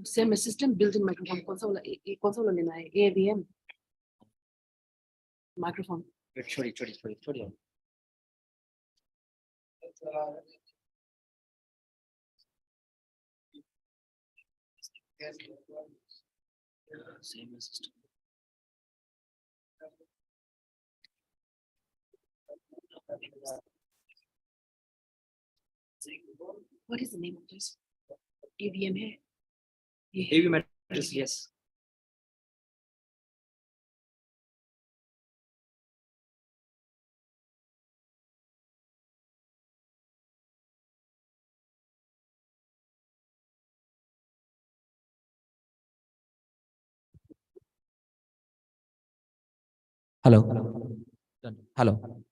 Same assistant built-in microphone. कौन सा वाला लेना है? AVM microphone. छोड़ी. Same assistant. What is the name of this? AVM है. AV mattress, yes. Hello. Hello.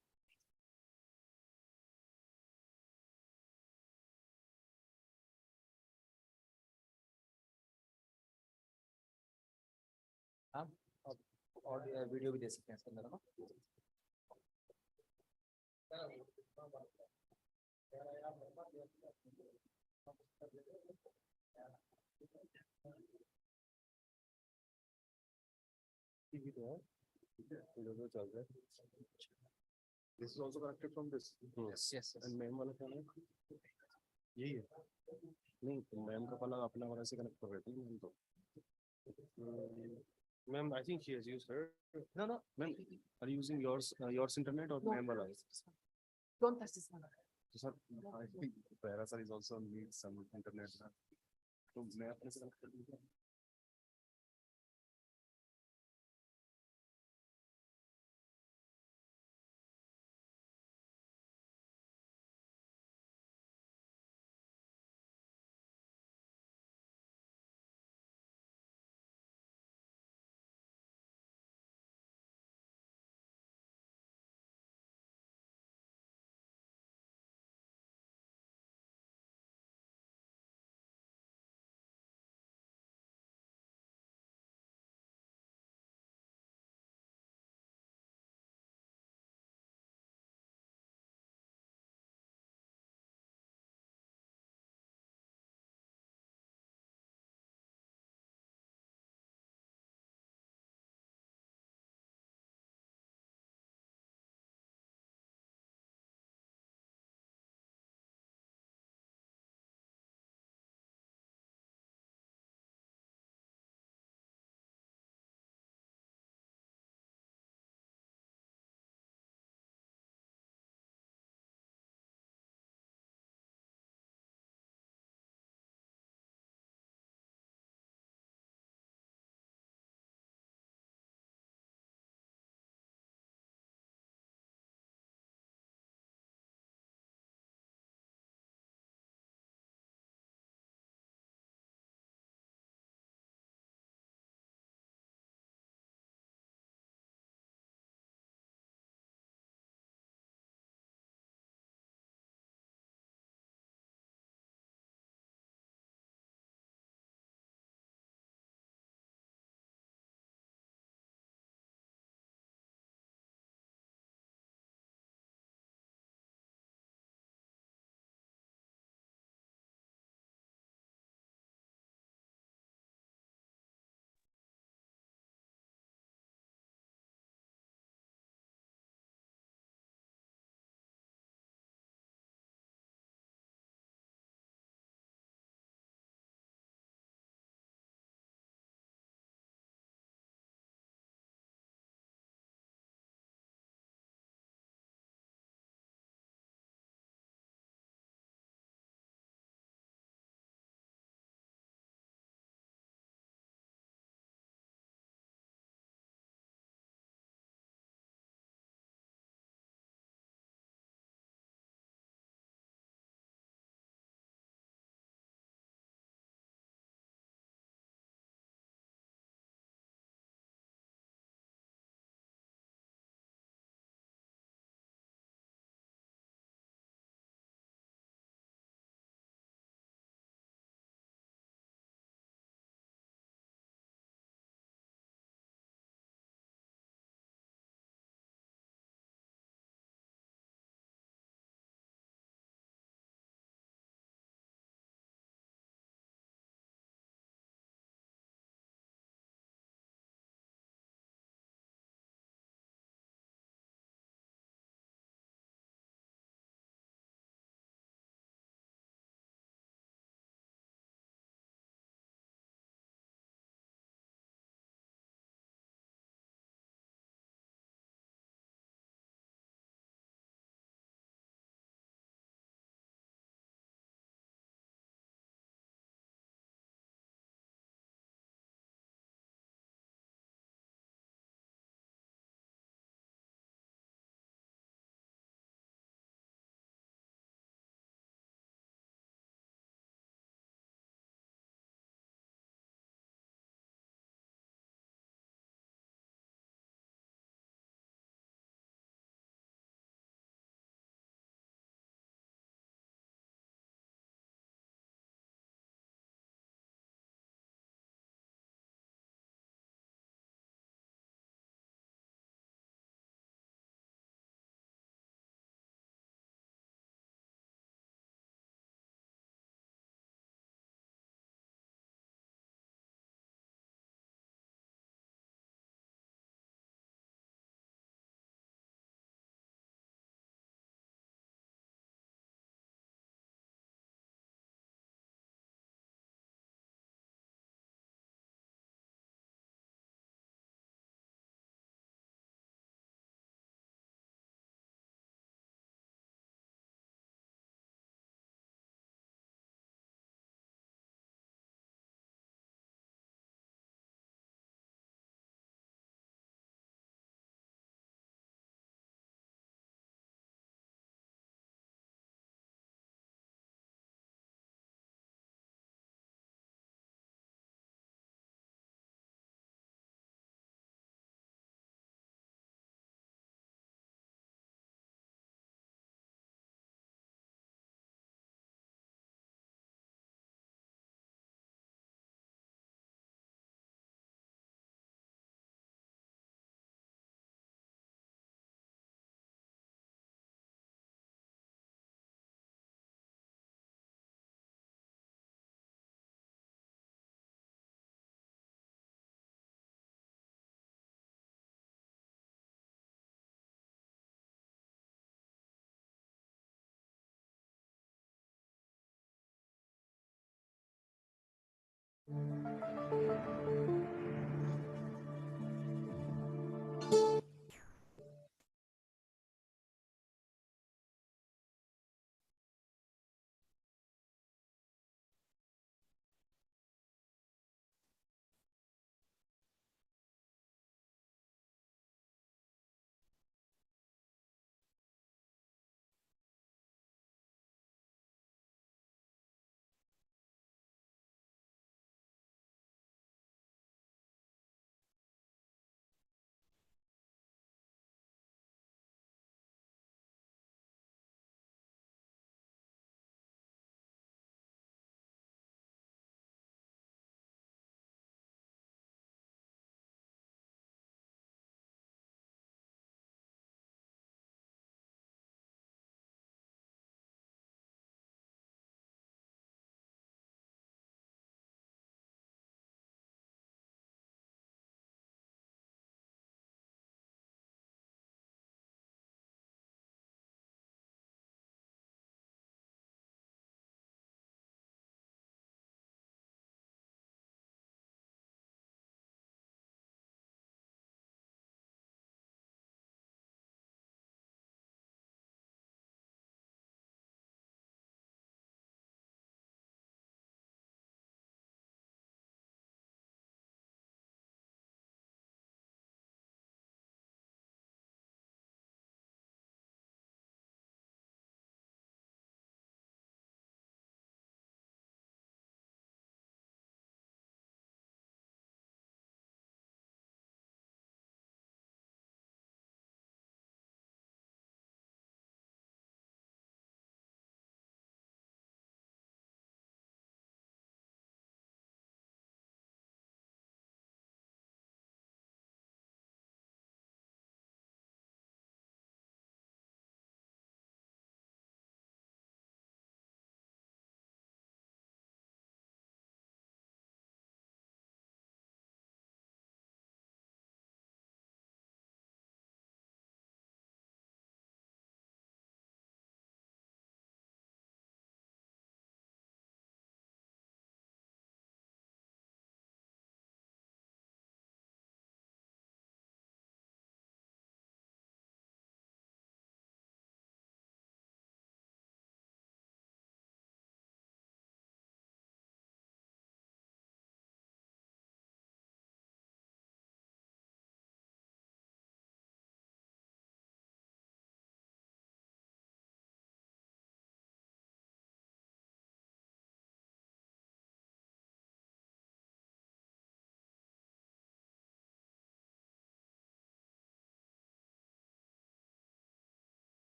और वीडियो भी दे सकते हैं इसके अंदर ना. This is also connected from this. Yes. And ma'am वाला क्या है? यही है. नहीं, मैम का वाला अपना वाला से कनेक्ट कर रहे थे मैम तो. Ma'am, I think she has used her. No, ma'am, are you using yours internet or ma'am wala? Don't touch this one. Sir, I think Parasar is also needs some internet. तो मैं अपने से connect कर दूँगा.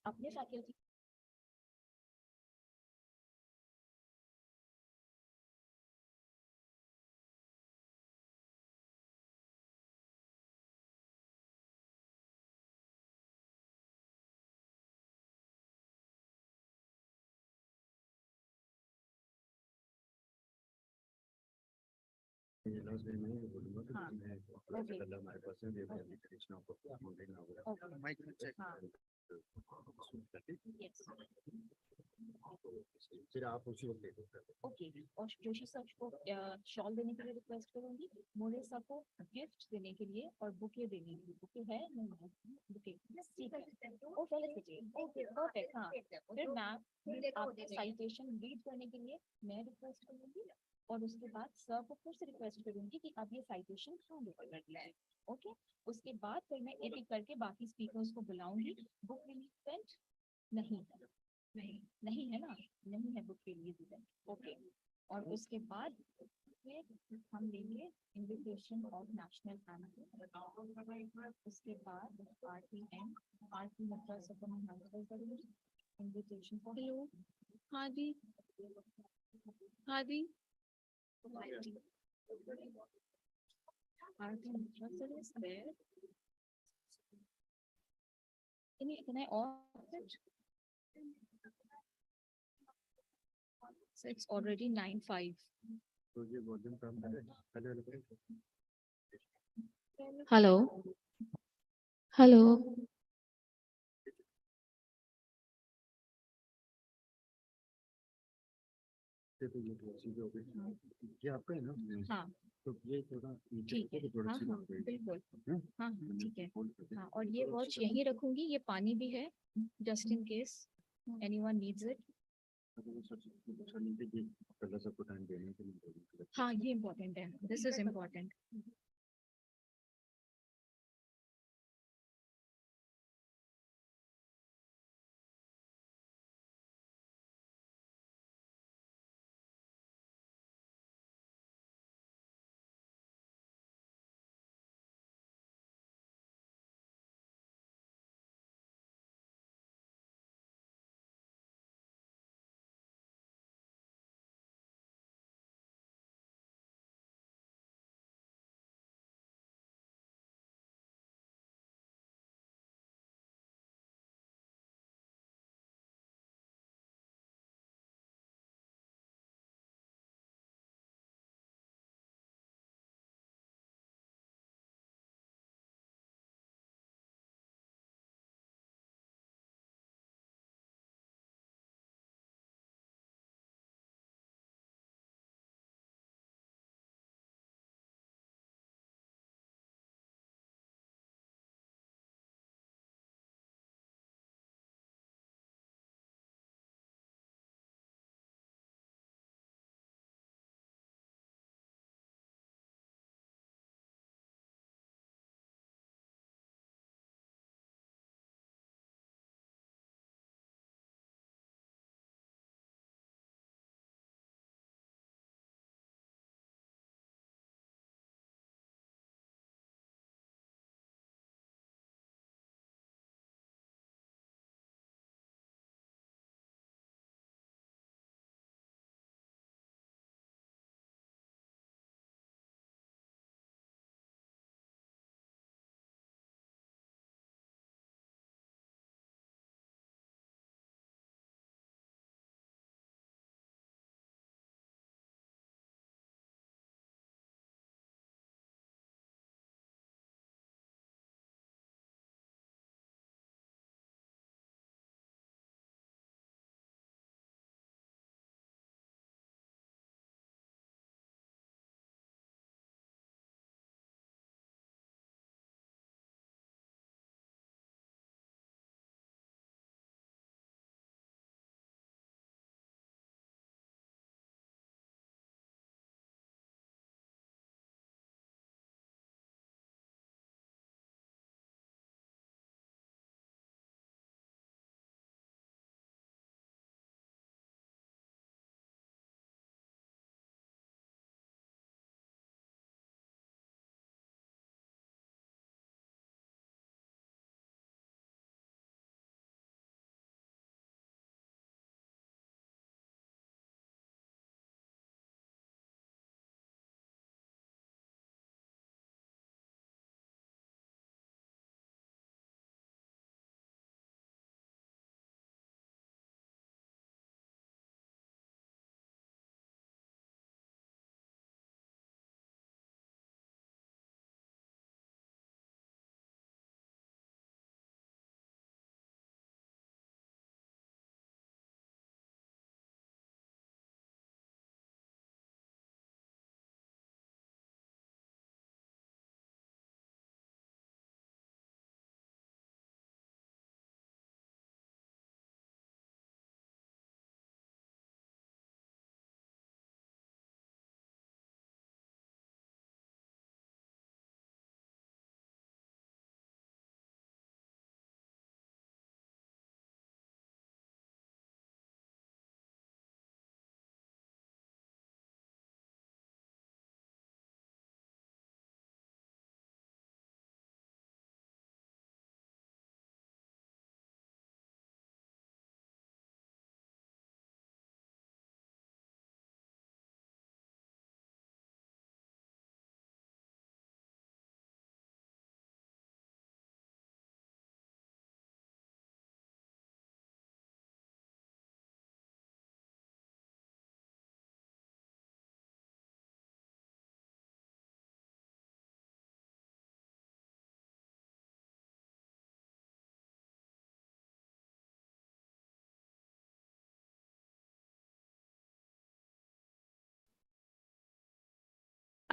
अपने faculty हमारे पास okay Mic check. हाँ Yes. फिर आप उसी वक्त दे दो। ओके, और जोशी सर को शॉल देने के लिए रिक्वेस्ट करूंगी, मोरे सर को गिफ्ट देने के लिए और बुके देने के लिए। बुके है नहीं है? बुके ठीक है। ओ फेलिसिटी, ओके परफेक्ट। हाँ, फिर मैम आपको साइटेशन रीड करने के लिए मैं रिक्वेस्ट करूंगी और उसके बाद सर को फिर से रिक्वेस्ट करूंगी कि अब ये साइटेशन हैंड ओवर कर दिया है। ओके, उसके बाद फिर मैं एक एक करके बाकी स्पीकर्स को बुलाऊंगी। बुक रिलीज नहीं है, नहीं है ना, नहीं है बुक के लिए इवेंट। ओके, और उसके बाद फिर हम लेंगे इन्विटेशन ऑफ नेशनल एंथम। उसके बाद आरटीएम, आरटी मतलब सब करेंगे इन्विटेशन फॉर। हेलो, हाँ जी, हाँ जी, आरती मतलब is there. Can I off it? So it's already 9:05. तो ये वॉल्यूम काम करे पहले वाले पे। Hello. Hello. तो ये चीजें हो गई। ये आपका है ना? हाँ, तो ये थोड़ा नीचे ठीक है। तो थोड़ा हाँ सी हाँ बात है। बिल्कुल। हम्म? हाँ हाँ ठीक है। है हाँ, और ये वॉच यहीं रखूंगी, ये पानी भी है just in case anyone needs it. पहले सबको टाइम देने के लिए। हाँ, ये इम्पोर्टेंट है, this is important.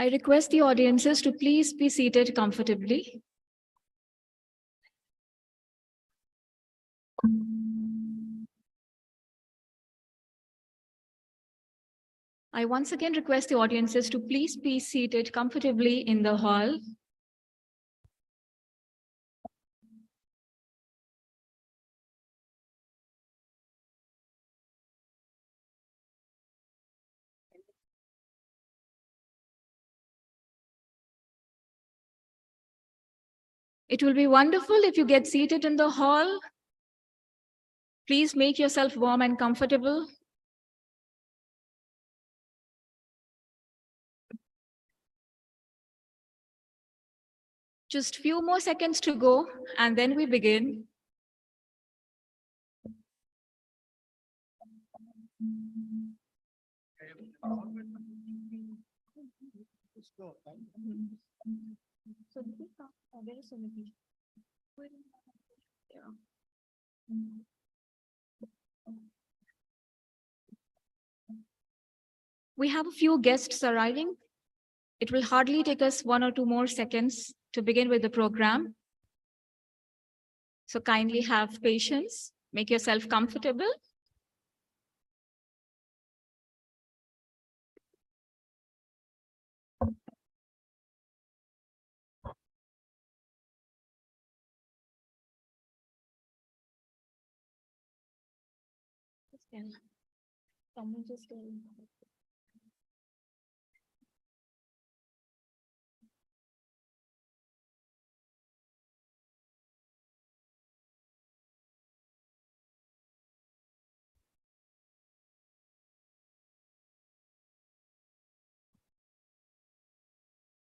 I request the audiences to please be seated comfortably. I once again request the audiences to please be seated comfortably in the hall. It will be wonderful if you get seated in the hall. Please make yourself warm and comfortable. Just few more seconds to go, and then we begin. We have a few guests arriving. It will hardly take us 1 or 2 more seconds to begin with the program. So kindly have patience, make yourself comfortable.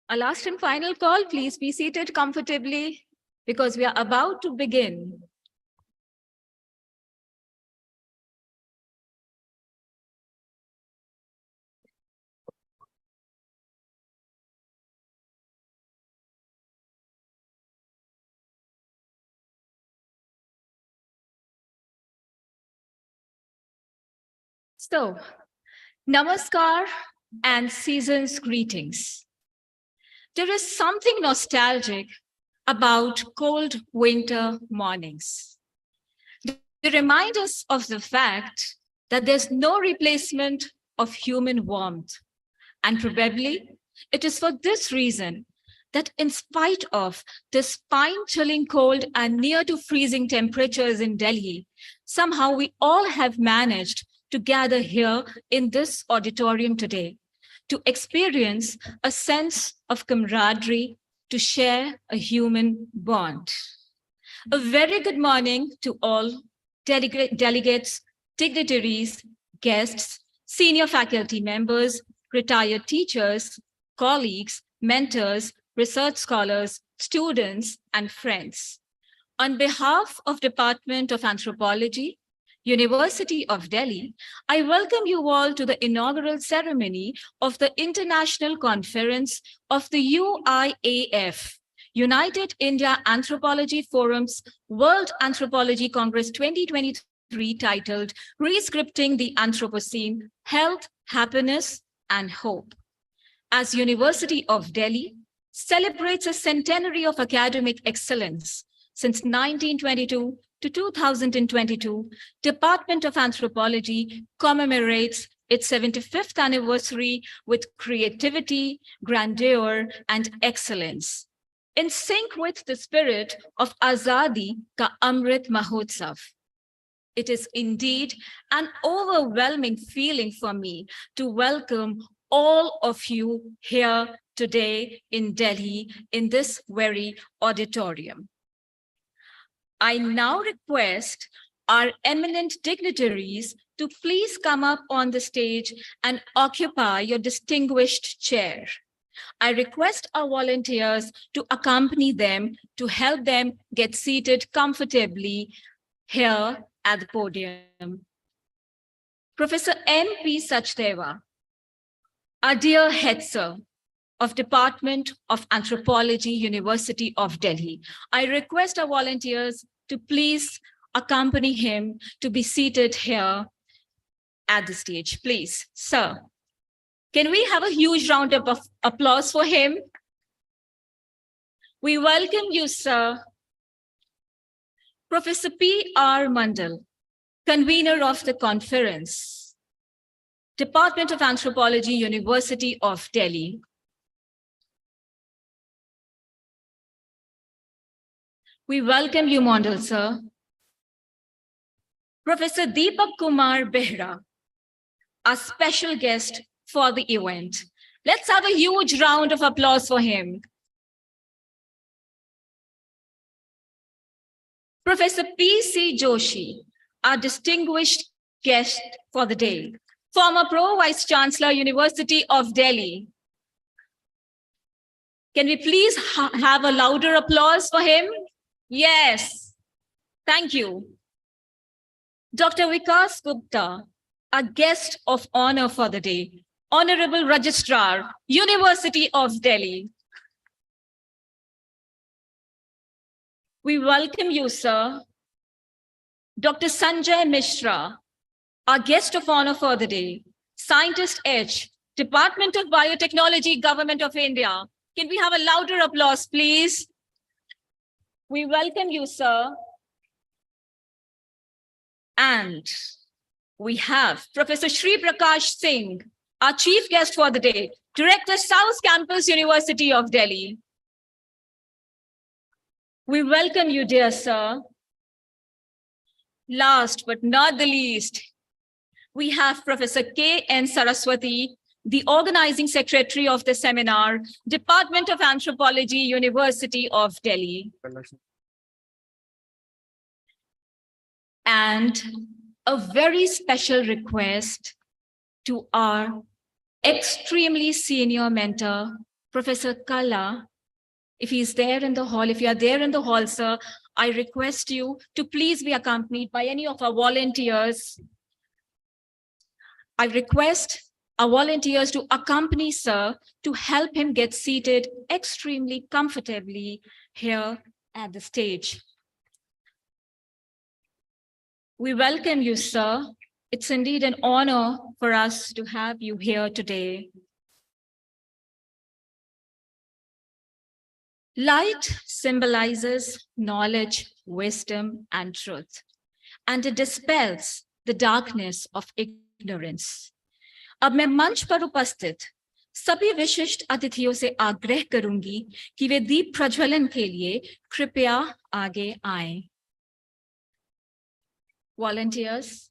A last and final call, please be seated comfortably because we are about to begin. So, namaskar and season's greetings. There is something nostalgic about cold winter mornings. They remind us of the fact that there's no replacement of human warmth. And probably it is for this reason that in spite of the spine-chilling cold and near to freezing temperatures in Delhi, somehow we all have managed to gather here in this auditorium today to experience a sense of camaraderie, to share a human bond. A very good morning to all delegates, dignitaries, guests, senior faculty members, retired teachers, colleagues, mentors, research scholars, students, and friends. On behalf of Department of Anthropology, University of Delhi, I welcome you all to the inaugural ceremony of the International Conference of the UIAF, United India Anthropology Forum's World Anthropology Congress 2023, titled Rescripting the Anthropocene, Health, Happiness, and Hope. As University of Delhi celebrates a centenary of academic excellence since 1922 to 2022, Department of Anthropology commemorates its 75th anniversary with creativity, grandeur, and excellence. In sync with the spirit of Azadi Ka Amrit Mahotsav. It is indeed an overwhelming feeling for me to welcome all of you here today in Delhi in this very auditorium. I now request our eminent dignitaries to please come up on the stage and occupy your distinguished chair. I request our volunteers to accompany them to help them get seated comfortably here at the podium. Professor M.P. Sachdeva, our dear head sir of Department of Anthropology, University of Delhi. I request our volunteers to please accompany him to be seated here at the stage, please. Sir. Can we have a huge round of applause for him? We welcome you, sir. Professor P.R. Mandal, convener of the conference, Department of Anthropology, University of Delhi. We welcome you, Mandal, sir. Professor Deepak Kumar Behra, our special guest for the event. Let's have a huge round of applause for him. Professor P.C. Joshi, our distinguished guest for the day, former Pro Vice Chancellor, University of Delhi. Can we please have a louder applause for him? Yes, thank you. Dr. Vikas Gupta, our guest of honor for the day, Honorable Registrar, University of Delhi. We welcome you, sir. Dr. Sanjay Mishra, our guest of honor for the day, Scientist H, Department of Biotechnology, Government of India. Can we have a louder applause, please? We welcome you, sir. And we have Professor Shri Prakash Singh, our chief guest for the day, Director, South Campus, University of Delhi. We welcome you, dear sir. Last but not the least, we have Professor K.N. Saraswati, the organizing secretary of the seminar, Department of Anthropology, University of Delhi. And a very special request to our extremely senior mentor, Professor Kala. If he's there in the hall, if you are there in the hall, sir, I request you to please be accompanied by any of our volunteers. I request our volunteers to accompany sir to help him get seated extremely comfortably here at the stage. We welcome you, sir. It's indeed an honor for us to have you here today. Light symbolizes knowledge, wisdom, and truth, and it dispels the darkness of ignorance. अब मैं मंच पर उपस्थित सभी विशिष्ट अतिथियों से आग्रह करूंगी कि वे दीप प्रज्वलन के लिए कृपया आगे आएं। Volunteers.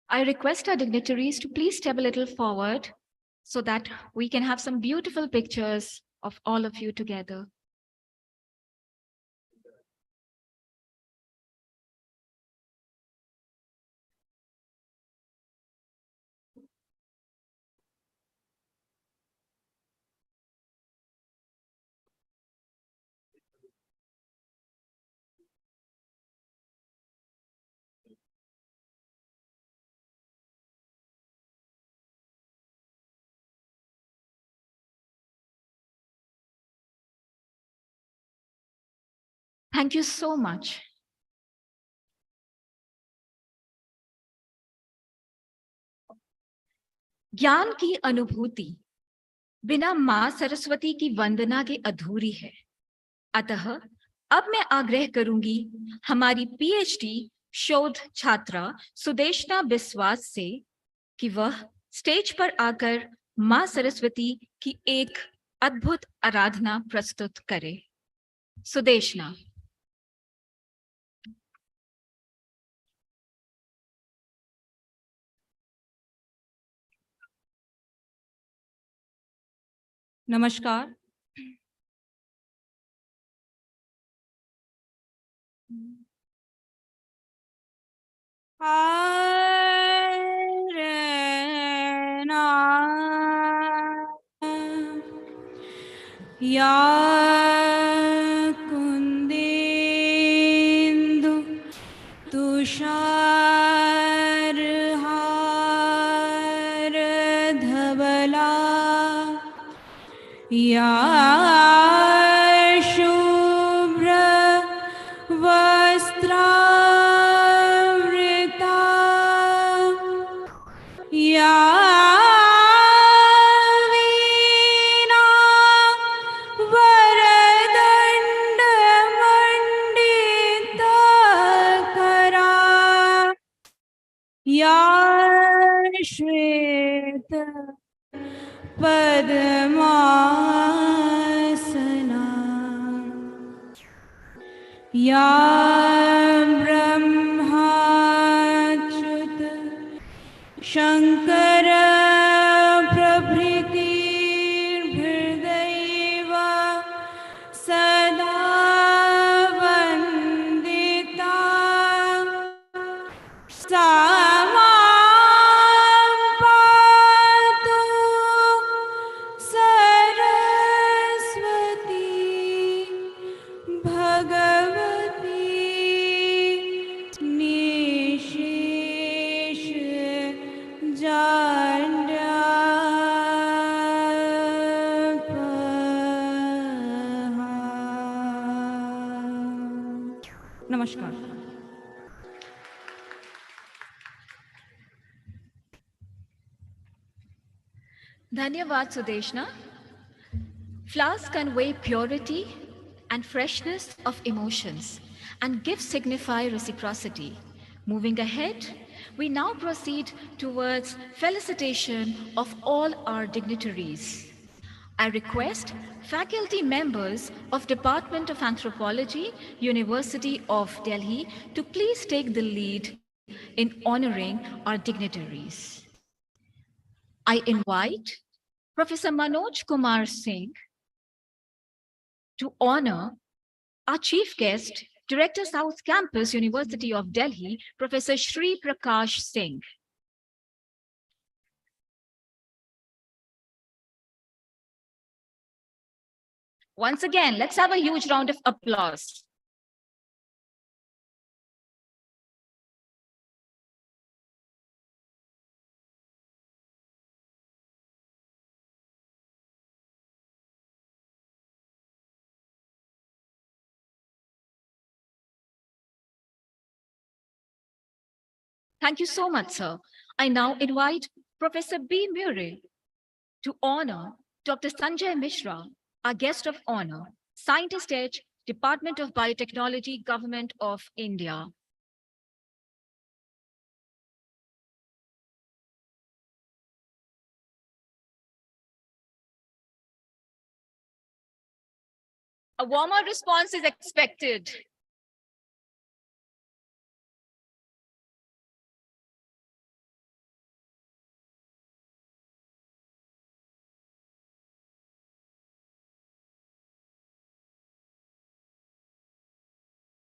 I request our dignitaries to please step a little forward so that we can have some beautiful pictures of all of you together. Thank you so much. ज्ञान की अनुभूति बिना मां सरस्वती की वंदना के अधूरी है। अतः अब मैं आग्रह करूंगी हमारी पीएचडी शोध छात्रा सुदेशना बिस्वास से कि वह स्टेज पर आकर माँ सरस्वती की एक अद्भुत आराधना प्रस्तुत करे। सुदेशना। नमस्कार। या कुन्देन्दु तुषारहार धवला या शुभ्र वस्त्रावृता या वीणा वरदण्डमण्डितकरा या श्वेत पद्मासना या ब्रह्माच्युत शङ्कर प्रभृतिर्हृदैव सदा वन्दिता सा मां पातु सरस्वती भगवती निशेष नमस्कार। धन्यवाद Sudeshna. Flowers convey purity and freshness of emotions, and gifts signify reciprocity. Moving ahead, we now proceed towards felicitation of all our dignitaries. I request faculty members of Department of Anthropology, University of Delhi, to please take the lead in honoring our dignitaries. I invite Professor Manoj Kumar Singh to honor our chief guest, Director South Campus, University of Delhi, Professor Shri Prakash Singh. Once again, let's have a huge round of applause. Thank you so much, sir. I now invite Professor B. Murray to honor Dr. Sanjay Mishra, our guest of honor, Scientist Edge, Department of Biotechnology, Government of India. A warmer response is expected.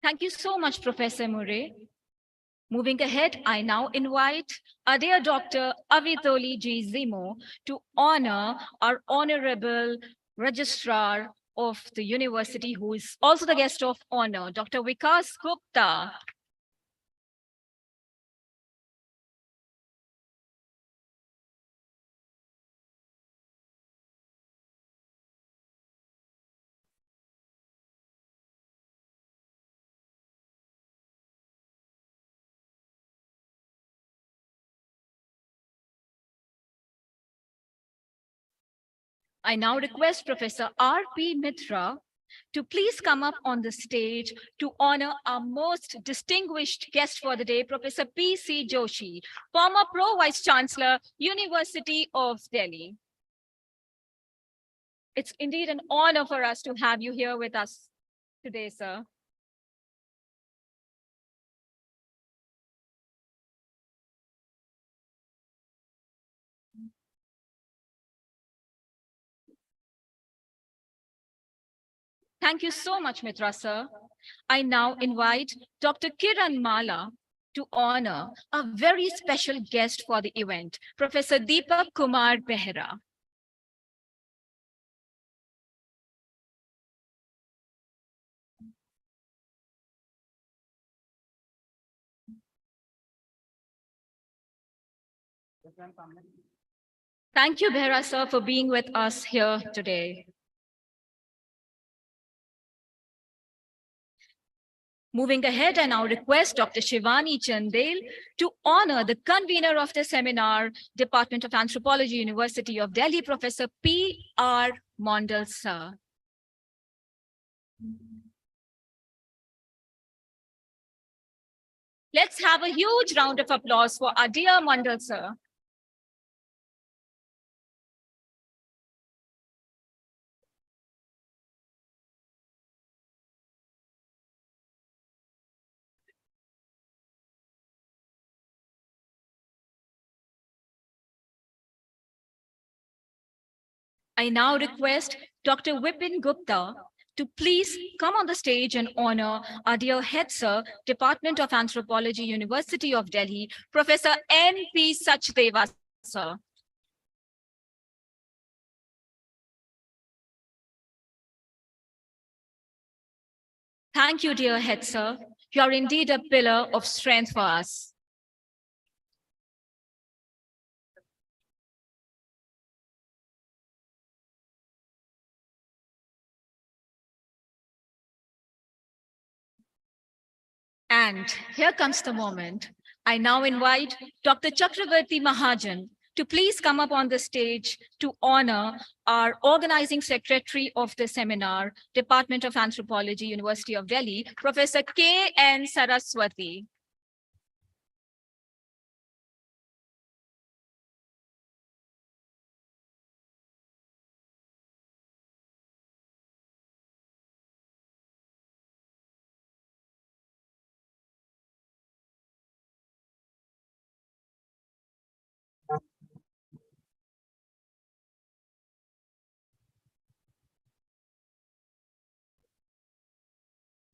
Thank you so much, Professor Murray. Moving ahead, I now invite our dear Dr. Avitoli G. Zimo to honor our Honorable Registrar of the University, who is also the guest of honor, Dr. Vikas Gupta. I now request Professor R.P. Mitra to please come up on the stage to honor our most distinguished guest for the day, Professor P.C. Joshi, former Pro Vice Chancellor, University of Delhi. It's indeed an honor for us to have you here with us today, sir. Thank you so much, Mitra, sir. I now invite Dr. Kiran Mala to honor a very special guest for the event, Professor Deepak Kumar Behra. Thank you, Behra, sir, for being with us here today. Moving ahead, I now request Dr. Shivani Chandel to honor the convener of the seminar, Department of Anthropology, University of Delhi, Professor P.R. Mondal, sir. Let's have a huge round of applause for our dear Mondal, sir. I now request Dr. Vipin Gupta to please come on the stage and honor our dear head sir, Department of Anthropology, University of Delhi, Professor N.P. Sachdeva, sir. Thank you, dear head sir. You are indeed a pillar of strength for us. And here comes the moment. I now invite Dr. Chakravarti Mahajan to please come up on the stage to honor our organizing secretary of the seminar, Department of Anthropology, University of Delhi, Professor K.N. Saraswati.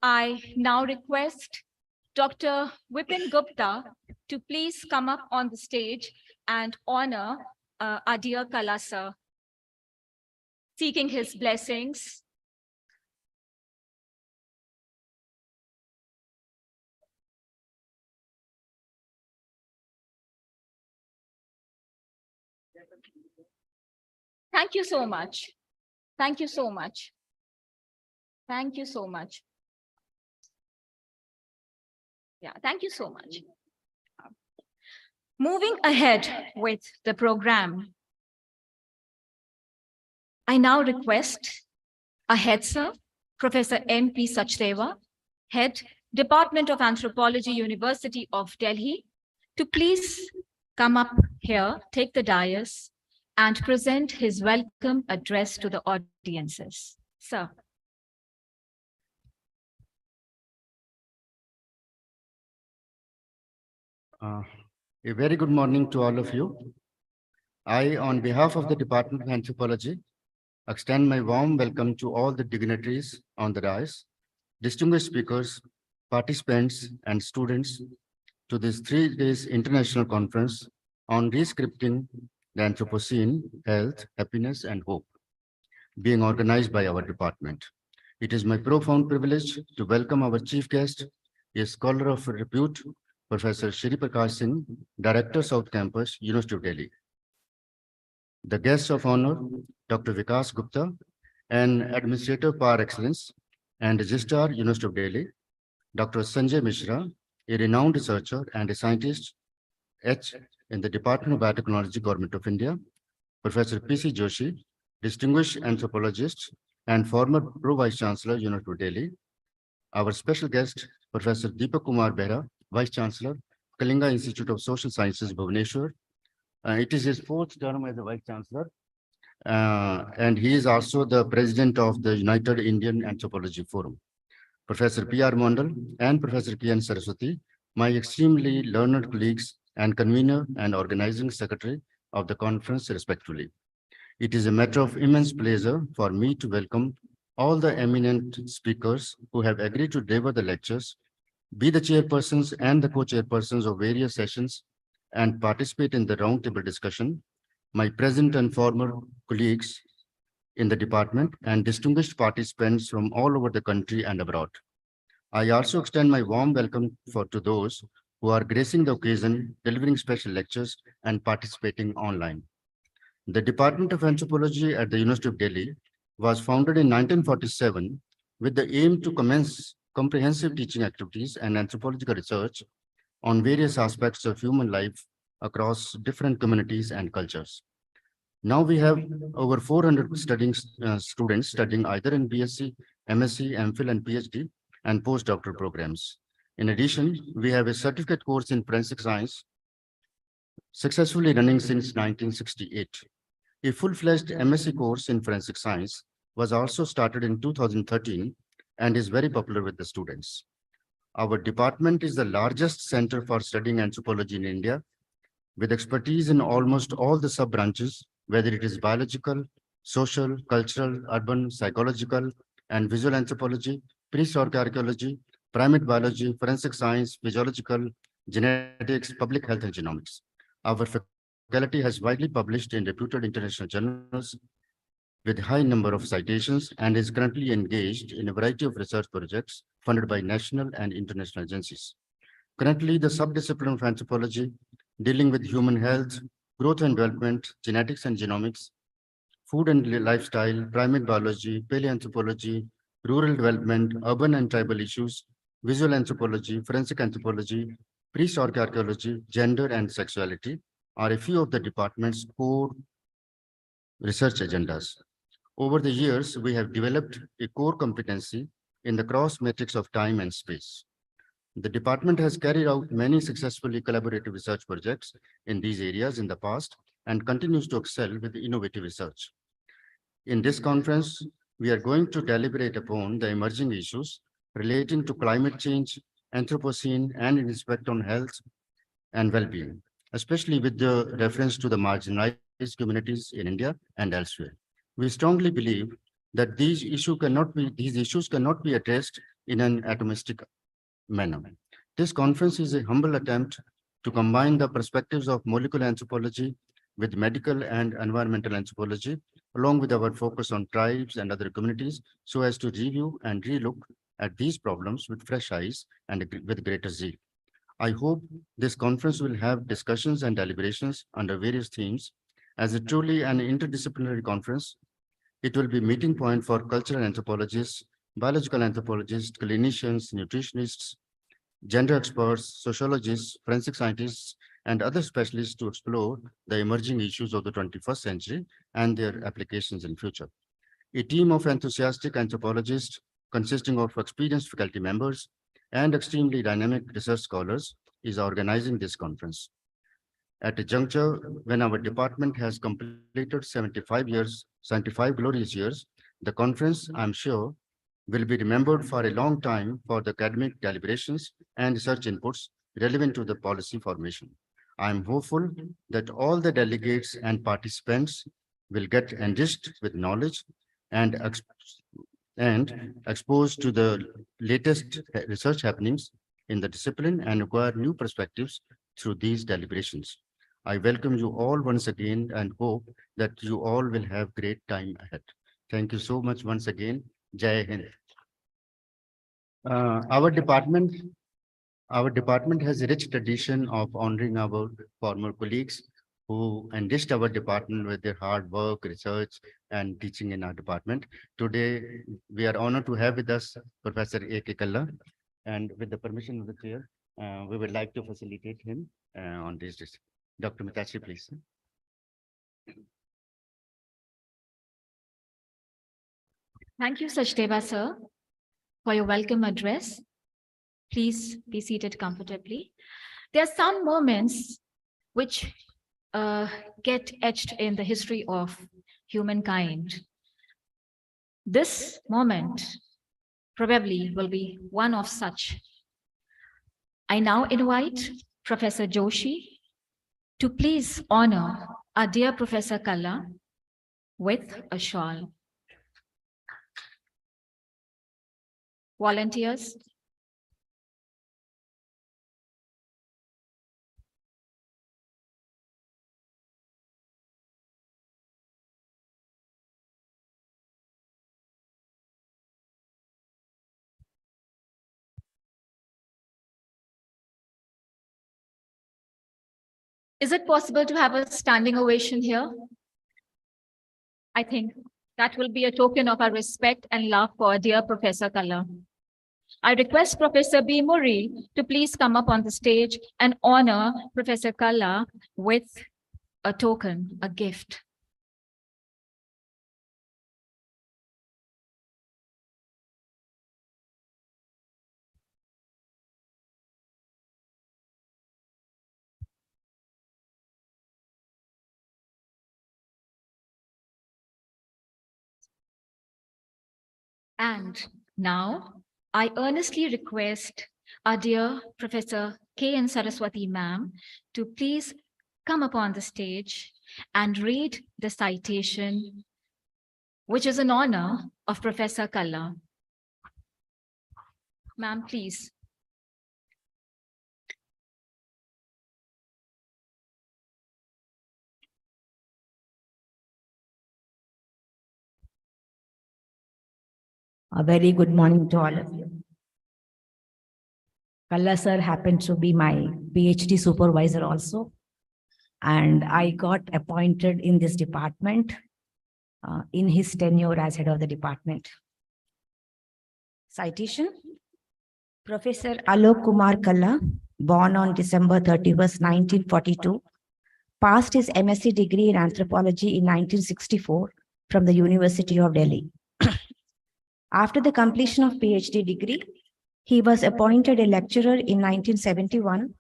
I now request Dr. Vipin Gupta to please come up on the stage and honor our dear Kala sir, seeking his blessings. Thank you so much. Thank you so much. Thank you so much. Yeah, thank you so much. Moving ahead with the program, I now request our head sir, Professor M.P. Sachdeva, Head, Department of Anthropology, University of Delhi, to please come up here, take the dais, and present his welcome address to the audiences. Sir. A very good morning to all of you. I, on behalf of the Department of Anthropology, extend my warm welcome to all the dignitaries on the dais, distinguished speakers, participants, and students to this 3 days international conference on Rescripting the Anthropocene, Health, Happiness, and Hope, being organized by our department. It is my profound privilege to welcome our chief guest, a scholar of repute, Professor Shri Prakash Singh, Director, South Campus, University of Delhi. The guests of honor, Dr. Vikas Gupta, an administrator par excellence and registrar, University of Delhi, Dr. Sanjay Mishra, a renowned researcher and a scientist H in the Department of Biotechnology, Government of India, Professor P.C. Joshi, distinguished anthropologist and former Pro-Vice Chancellor, University of Delhi, our special guest, Professor Deepak Kumar Behra, Vice Chancellor, Kalinga Institute of Social Sciences, Bhubaneswar. It is his 4th term as a Vice Chancellor. And he is also the president of the United Indian Anthropology Forum. Professor P.R. Mondal and Professor K.N. Saraswati, my extremely learned colleagues and convener and organizing secretary of the conference respectively. It is a matter of immense pleasure for me to welcome all the eminent speakers who have agreed to deliver the lectures, be the chairpersons and the co-chairpersons of various sessions, and participate in the roundtable discussion, my present and former colleagues in the department, and distinguished participants from all over the country and abroad. I also extend my warm welcome to those who are gracing the occasion, delivering special lectures, and participating online. The Department of Anthropology at the University of Delhi was founded in 1947 with the aim to commence comprehensive teaching activities and anthropological research on various aspects of human life across different communities and cultures. Now we have over 400 students studying either in BSc, MSc, MPhil, and PhD, and postdoctoral programs. In addition, we have a certificate course in forensic science successfully running since 1968. A full-fledged MSc course in forensic science was also started in 2013 and is very popular with the students. Our department is the largest center for studying anthropology in India, with expertise in almost all the sub-branches, whether it is biological, social, cultural, urban, psychological, and visual anthropology, prehistoric archaeology, primate biology, forensic science, physiological, genetics, public health, and genomics. Our faculty has widely published in reputed international journals with high number of citations and is currently engaged in a variety of research projects funded by national and international agencies. Currently, the subdiscipline of anthropology dealing with human health, growth and development, genetics and genomics, food and lifestyle, primate biology, paleoanthropology, rural development, urban and tribal issues, visual anthropology, forensic anthropology, prehistoric archaeology, gender and sexuality are a few of the department's core research agendas. Over the years, we have developed a core competency in the cross matrix of time and space. The department has carried out many successfully collaborative research projects in these areas in the past and continues to excel with innovative research. In this conference, we are going to deliberate upon the emerging issues relating to climate change, Anthropocene, and its effect on health and well-being, especially with the reference to the marginalized communities in India and elsewhere. We strongly believe that these issues cannot be addressed in an atomistic manner. This conference is a humble attempt to combine the perspectives of molecular anthropology with medical and environmental anthropology, along with our focus on tribes and other communities, so as to review and relook at these problems with fresh eyes and with greater zeal. I hope this conference will have discussions and deliberations under various themes. As a truly an interdisciplinary conference, it will be meeting point for cultural anthropologists, biological anthropologists, clinicians, nutritionists, gender experts, sociologists, forensic scientists, and other specialists to explore the emerging issues of the 21st century and their applications in future. A team of enthusiastic anthropologists consisting of experienced faculty members and extremely dynamic research scholars is organizing this conference. At a juncture when our department has completed 75 glorious years, the conference, I'm sure, will be remembered for a long time for the academic deliberations and research inputs relevant to the policy formation. I'm hopeful that all the delegates and participants will get enriched with knowledge and, exposed to the latest research happenings in the discipline and acquire new perspectives through these deliberations. I welcome you all once again and hope that you all will have great time ahead. Thank you so much once again. Jai Hind. Our department has a rich tradition of honoring our former colleagues who enriched our department with their hard work, research, and teaching in our department. Today, we are honored to have with us Professor A.K. Kalla, and with the permission of the chair, we would like to facilitate him on this. Dr. Mitachi, please. Thank you, Sachdeva sir, for your welcome address. Please be seated comfortably. There are some moments which get etched in the history of humankind. This moment probably will be one of such. I now invite Professor Joshi to please honor our dear Professor Kalla with a shawl. Volunteers, is it possible to have a standing ovation here? I think that will be a token of our respect and love for our dear Professor Kalla. I request Professor B. Murray to please come up on the stage and honor Professor Kalla with a token, a gift. And now I earnestly request our dear Professor K.N. Saraswati ma'am to please come upon the stage and read the citation, which is in honor of Professor Kalla. Ma'am, please. A very good morning to all of you. Kalla sir happened to be my PhD supervisor also. And I got appointed in this department in his tenure as head of the department. Citation: Professor Alok Kumar Kalla, born on December 31st, 1942, passed his MSc degree in anthropology in 1964 from the University of Delhi. After the completion of PhD degree, he was appointed a lecturer in 1971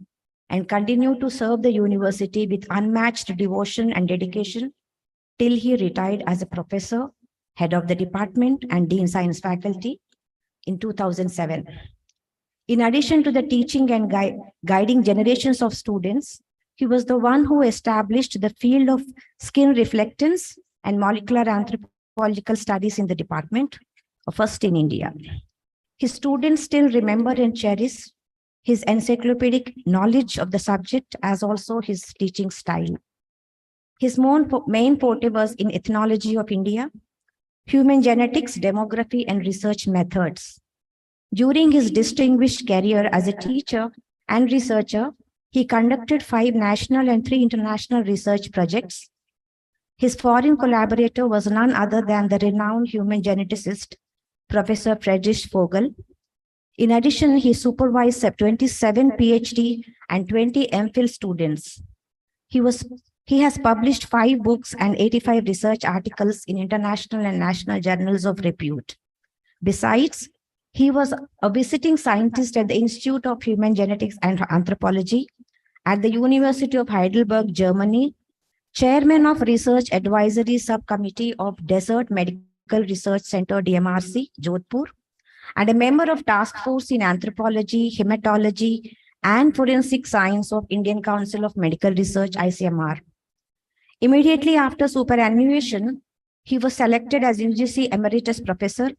and continued to serve the university with unmatched devotion and dedication till he retired as a professor, head of the department and Dean Science faculty in 2007. In addition to the teaching and guiding generations of students, he was the one who established the field of skin reflectance and molecular anthropological studies in the department, first in India. His students still remember and cherish his encyclopedic knowledge of the subject as also his teaching style. His main forte was in ethnology of India, human genetics, demography, and research methods. During his distinguished career as a teacher and researcher, he conducted 5 national and 3 international research projects. His foreign collaborator was none other than the renowned human geneticist, Professor Friedrich Vogel. In addition, he supervised 27 PhD and 20 MPhil students. He has published 5 books and 85 research articles in international and national journals of repute. Besides, he was a visiting scientist at the Institute of Human Genetics and Anthropology at the University of Heidelberg, Germany, chairman of Research Advisory Subcommittee of Desert Medical Research Center, DMRC, Jodhpur, and a member of Task Force in Anthropology, Hematology, and Forensic Science of Indian Council of Medical Research, ICMR. Immediately after superannuation, he was selected as UGC Emeritus Professor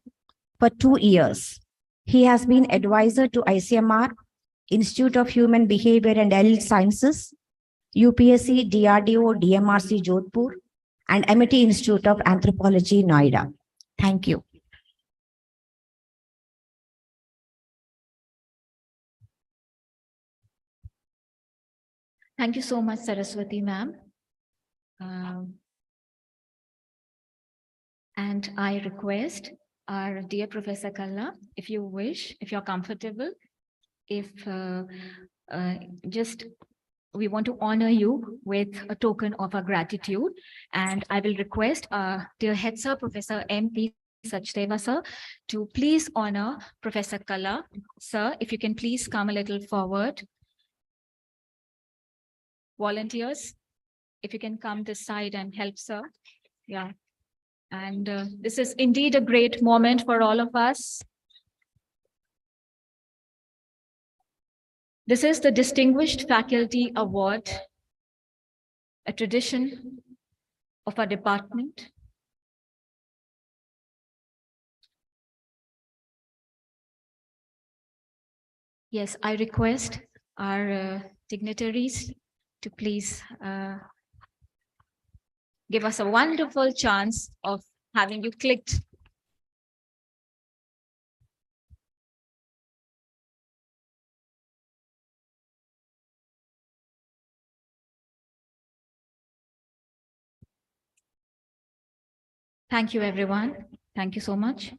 for 2 years. He has been advisor to ICMR, Institute of Human Behavior and Allied Sciences, UPSC, DRDO, DMRC, Jodhpur, and Amity Institute of Anthropology, Noida. Thank you. Thank you so much, Saraswati ma'am. And I request our dear Professor Kalla, if you wish, if you're comfortable, if we want to honor you with a token of our gratitude. And I will request our dear head sir, Professor M.P. Sachdeva sir, to please honor Professor Kalla. Sir, if you can please come a little forward. Volunteers, if you can come this side and help, sir. Yeah, And this is indeed a great moment for all of us. This is the Distinguished Faculty Award, a tradition of our department. Yes, I request our dignitaries to please give us a wonderful chance of having you clicked. Thank you, everyone. Thank you so much.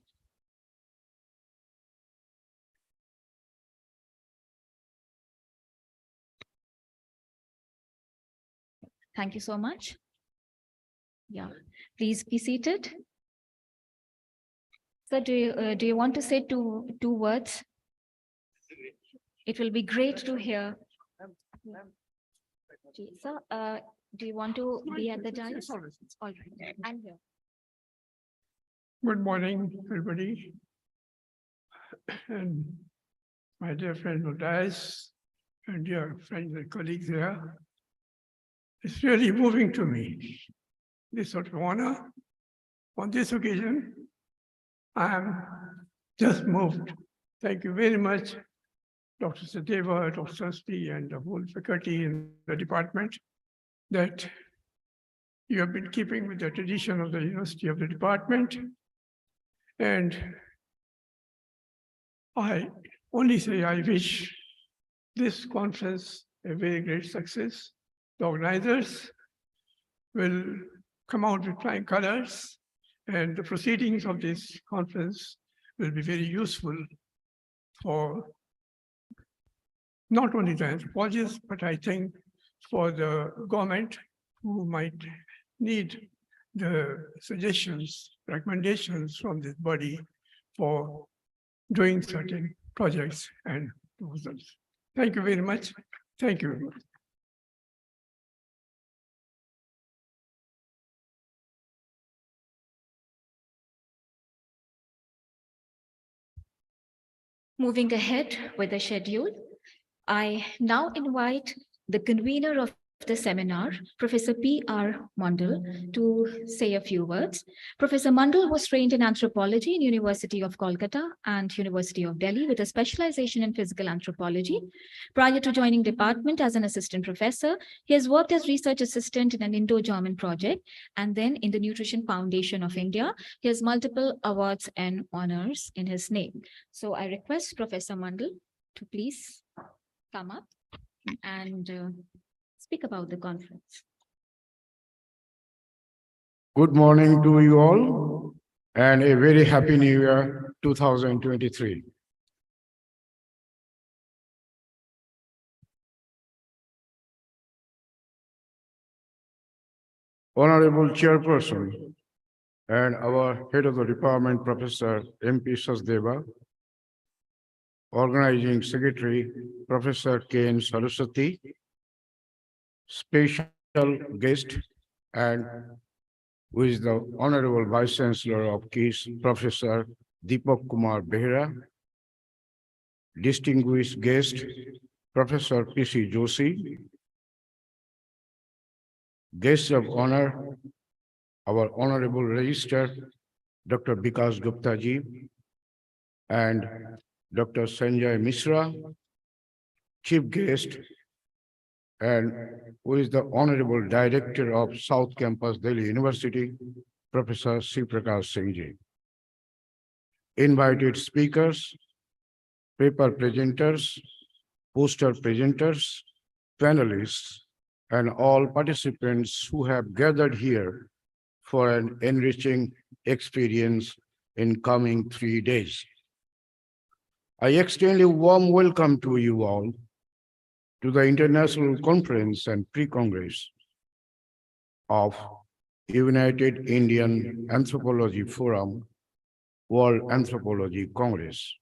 Thank you so much. Yeah, please be seated. Sir, do you want to say two words? It will be great to hear. Sir, do you want to be at the dais? All right, I'm here. Good morning, everybody. And my dear friend Matthias, and dear friends and colleagues here. It's really moving to me. This sort of honor. On this occasion, I am just moved. Thank you very much, Dr. Sadeva, Dr. Sasti, and the whole faculty in the department, that you have been keeping with the tradition of the University of the department. And I only say I wish this conference a very great success. The organizers will come out with flying colors, and the proceedings of this conference will be very useful for not only the anthropologists, but I think for the government who might need the suggestions, recommendations from this body for doing certain projects and proposals. Thank you very much. Thank you very much. Moving ahead with the schedule, I now invite the convener of the seminar, Professor P.R. Mandal, to say a few words. Professor Mandal was trained in anthropology in University of Kolkata and University of Delhi with a specialization in physical anthropology. Prior to joining department as an assistant professor, he has worked as research assistant in an Indo-German project and then in the Nutrition Foundation of India. He has multiple awards and honors in his name. So I request Professor Mandal to please come up and speak about the conference. Good morning to you all and a very happy new year 2023. Honorable Chairperson and our head of the department, Professor M.P. Sachdeva, Organizing Secretary, Professor K.N. Saraswati, special guest, and who is the Honorable Vice Chancellor of KIS, Professor Deepak Kumar Behera, distinguished guest, Professor P.C. Joshi, guests of honor, our Honorable Registrar, Dr. Vikas Gupta ji, and Dr. Sanjay Mishra, Chief Guest, and who is the Honorable Director of South Campus, Delhi University, Professor C. Prakash Singh ji. Invited speakers, paper presenters, poster presenters, panelists, and all participants who have gathered here for an enriching experience in coming 3 days. I extend a warm welcome to you all to the International Conference and Pre-Congress of United Indian Anthropology Forum, World Anthropology Congress.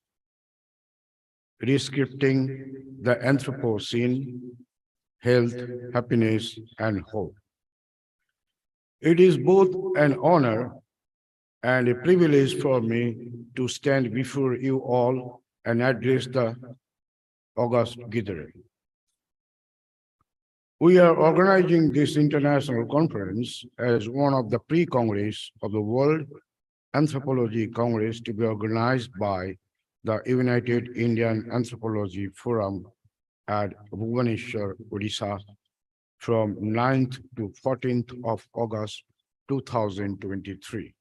Rescripting the Anthropocene, Health, Happiness, and Hope. It is both an honor and a privilege for me to stand before you all and address the August gathering. We are organizing this international conference as one of the pre-congress of the World Anthropology Congress to be organized by the United Indian Anthropology Forum at Bhubaneswar, Odisha from 9th to 14th of August 2023.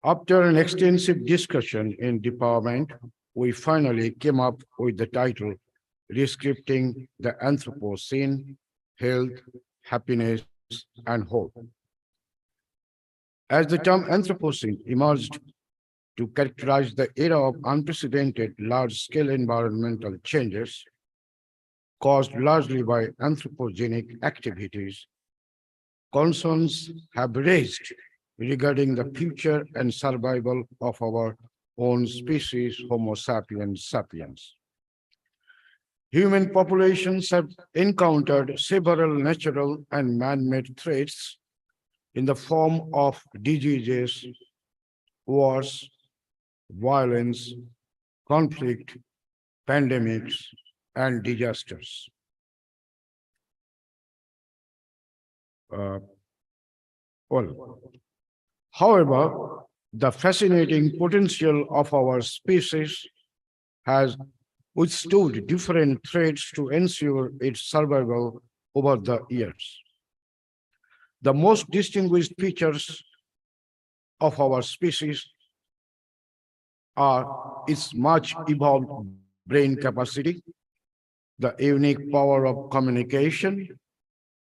After an extensive discussion in department, we finally came up with the title Rescripting the Anthropocene, Health, Happiness, and Hope. As the term Anthropocene emerged to characterize the era of unprecedented large-scale environmental changes caused largely by anthropogenic activities, concerns have raised regarding the future and survival of our own species, Homo sapiens sapiens. Human populations have encountered several natural and man-made threats in the form of diseases, wars, violence, conflict, pandemics, and disasters. However, the fascinating potential of our species has withstood different threats to ensure its survival over the years. The most distinguished features of our species are its much evolved brain capacity, the unique power of communication,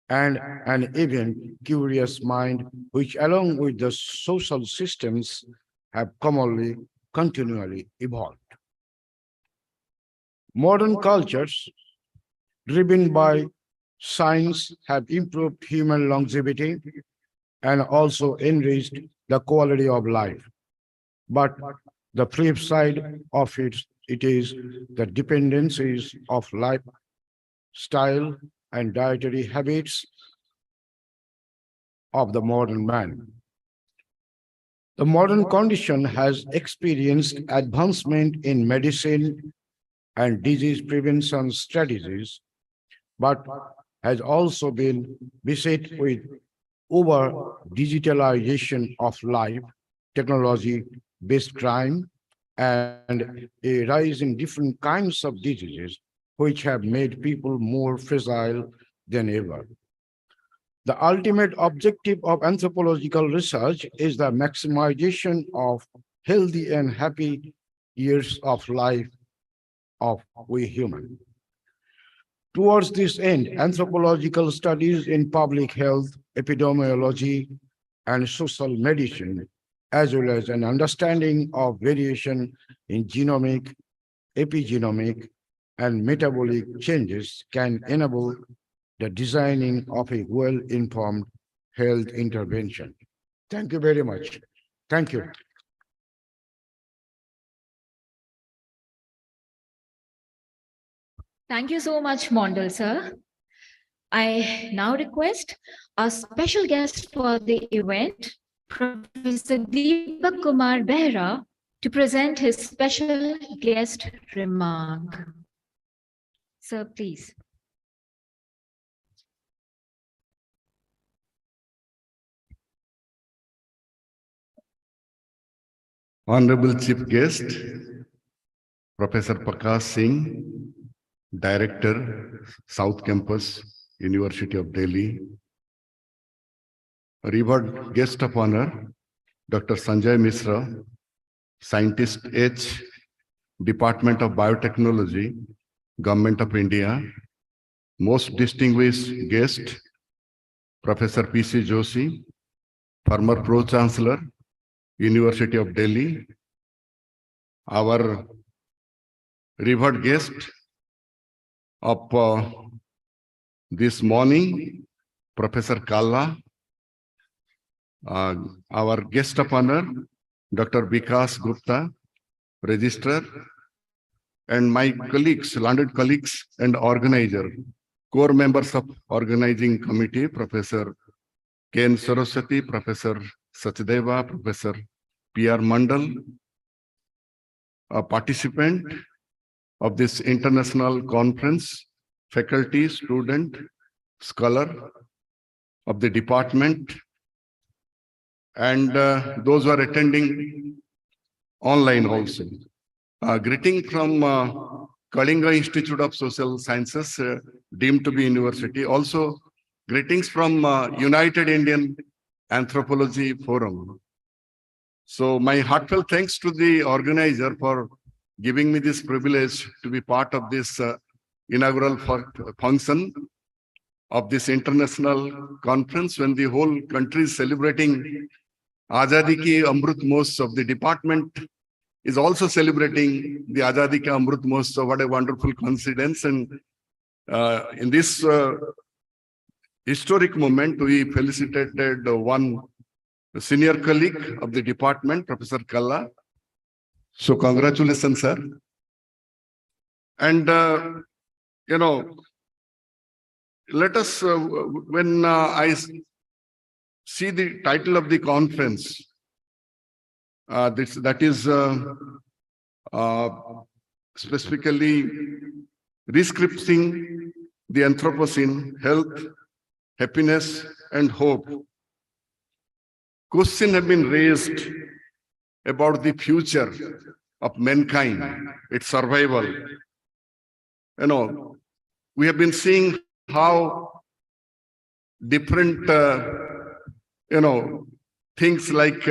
and an even curious mind, which along with the social systems have continually evolved. Modern cultures, driven by science, have improved human longevity and also enriched the quality of life. But the flip side of it is the dependencies of lifestyle and dietary habits of the modern man. The modern condition has experienced advancement in medicine and disease prevention strategies, but has also been beset with over digitalization of life, technology-based crime, and a rise in different kinds of diseases, which have made people more fragile than ever. The ultimate objective of anthropological research is the maximization of healthy and happy years of life of we human. Towards this end, anthropological studies in public health, epidemiology, and social medicine, as well as an understanding of variation in genomic, epigenomic, and metabolic changes can enable the designing of a well-informed health intervention. Thank you very much. Thank you. Thank you so much, Mondal sir. I now request our special guest for the event, Professor Deepak Kumar Behra, to present his special guest remark. Sir, please. Honorable Chief Guest, Professor Prakash Singh, Director, South Campus, University of Delhi. Revered Guest of Honor, Dr. Sanjay Misra, Scientist H, Department of Biotechnology, Government of India. Most distinguished guest, Professor P.C. Joshi, former Pro-Chancellor, University of Delhi. Our revered guest of this morning, Professor Kalla, our guest of honor, Dr. Vikas Gupta, Registrar, and my colleagues, landed colleagues and organizer, core members of organizing committee, Professor Ken Saraswati, Professor Sachdeva, Professor P.R. Mandal, a participant of this international conference, faculty, student, scholar of the department, and those who are attending online also. Greeting from Kalinga Institute of Social Sciences, deemed to be university. Also, greetings from United Indian Anthropology Forum. So my heartfelt thanks to the organizer for giving me this privilege to be part of this inaugural function of this international conference when the whole country is celebrating Azadi Ki Amrut Mahotsav. The department is also celebrating the Azadi Ka Amrut Mahotsav. What a wonderful coincidence. And in this historic moment, we felicitated one senior colleague of the department, Professor Kalla. So congratulations, sir. And, you know, let us, when I see the title of the conference, that is specifically Rescripting the Anthropocene, Health, Happiness, and Hope. Questions have been raised about the future of mankind, its survival. You know, we have been seeing how different, things like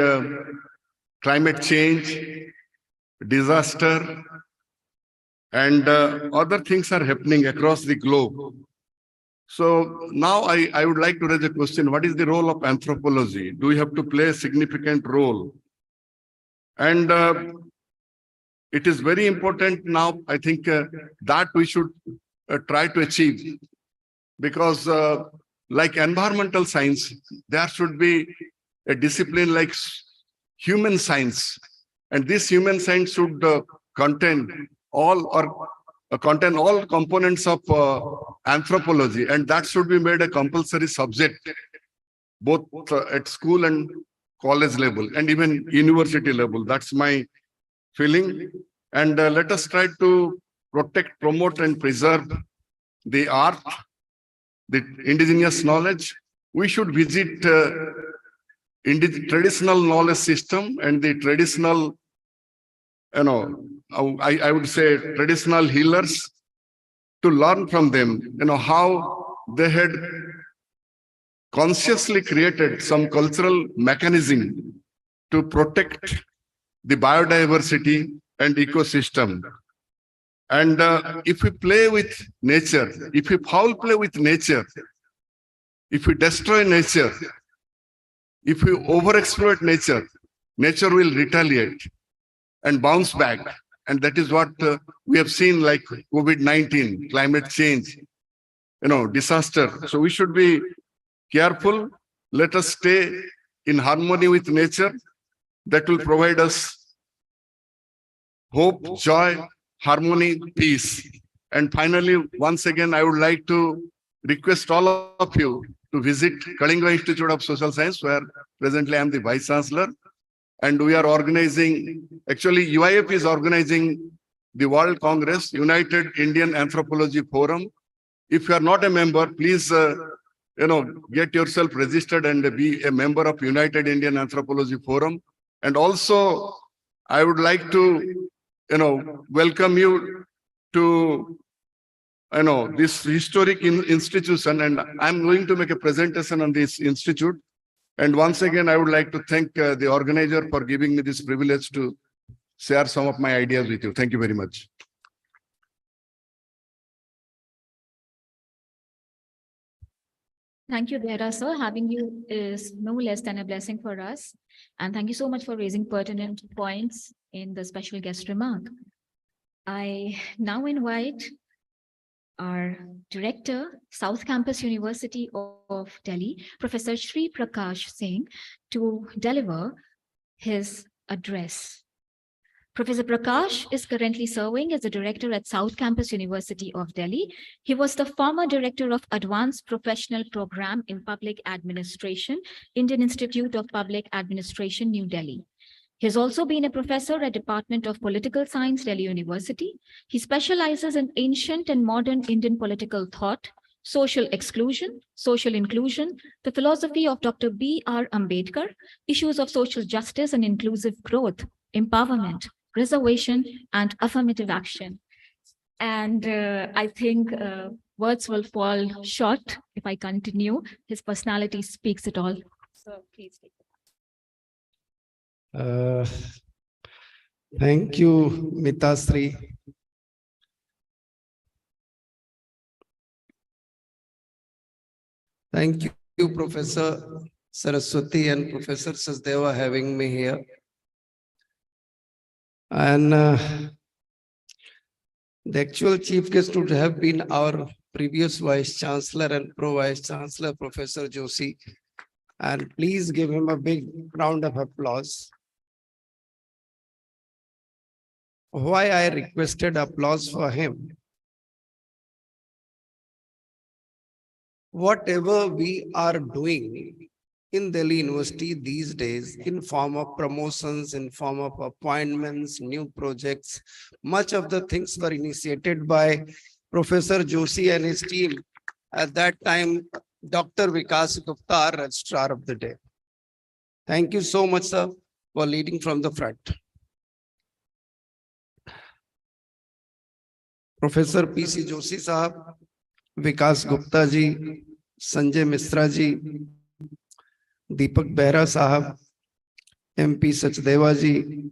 climate change, disaster, and other things are happening across the globe. So now I would like to raise a question. What is the role of anthropology? Do we have to play a significant role? And it is very important now, I think, that we should try to achieve. Because like environmental science, there should be a discipline like human science. And this human science should contain all components of anthropology, and that should be made a compulsory subject, both at school and college level, and even university level. That's my feeling. And let us try to protect, promote, and preserve the art, the indigenous knowledge. We should visit traditional knowledge system and the traditional, I would say traditional healers, to learn from them, how they had consciously created some cultural mechanism to protect the biodiversity and ecosystem. And if we play with nature, if we foul play with nature, if we destroy nature, if we overexploit nature, nature will retaliate and bounce back. And that is what we have seen, like COVID-19, climate change, disaster. So we should be careful. Let us stay in harmony with nature. That will provide us hope, joy, harmony, peace. And finally, once again, I would like to request all of you to visit Kalinga Institute of Social Science, where presently I am the Vice Chancellor. And we are organizing, actually UIF is organizing the World Congress, United Indian Anthropology Forum. If you are not a member, please, get yourself registered and be a member of United Indian Anthropology Forum. And also, I would like to, welcome you to, this historic institution. And I'm going to make a presentation on this institute. And once again, I would like to thank the organizer for giving me this privilege to share some of my ideas with you. Thank you very much. Thank you, Dehra sir. Having you is no less than a blessing for us. And thank you so much for raising pertinent points in the special guest remark. I now invite our Director, South Campus University of Delhi, Professor Sri Prakash Singh, to deliver his address. Professor Prakash is currently serving as the director at South Campus University of Delhi. He was the former director of Advanced Professional Program in Public Administration, Indian Institute of Public Administration, New Delhi. He has also been a professor at Department of Political Science, Delhi University. He specializes in ancient and modern Indian political thought, social exclusion, social inclusion, the philosophy of Dr. B.R. Ambedkar, issues of social justice and inclusive growth, empowerment, reservation, and affirmative action. And I think words will fall short if I continue. His personality speaks it all. So please take it. Thank you, Mitasri. Thank you, Professor Saraswati and Professor Sasdeva, having me here. And the actual chief guest would have been our previous Vice Chancellor and Pro-Vice Chancellor, Professor Joshi. And please give him a big round of applause. Why I requested applause for him? Whatever we are doing in Delhi University these days, in form of promotions, in form of appointments, new projects, much of the things were initiated by Professor Joshi and his team. At that time, Dr. Vikas Gupta, our Registrar of the Day. Thank you so much, sir, for leading from the front. Professor P.C. Joshi Sahab, Vikas Gupta ji, Sanjay Misra ji, Deepak Behra Sahab, MP Sachdeva ji,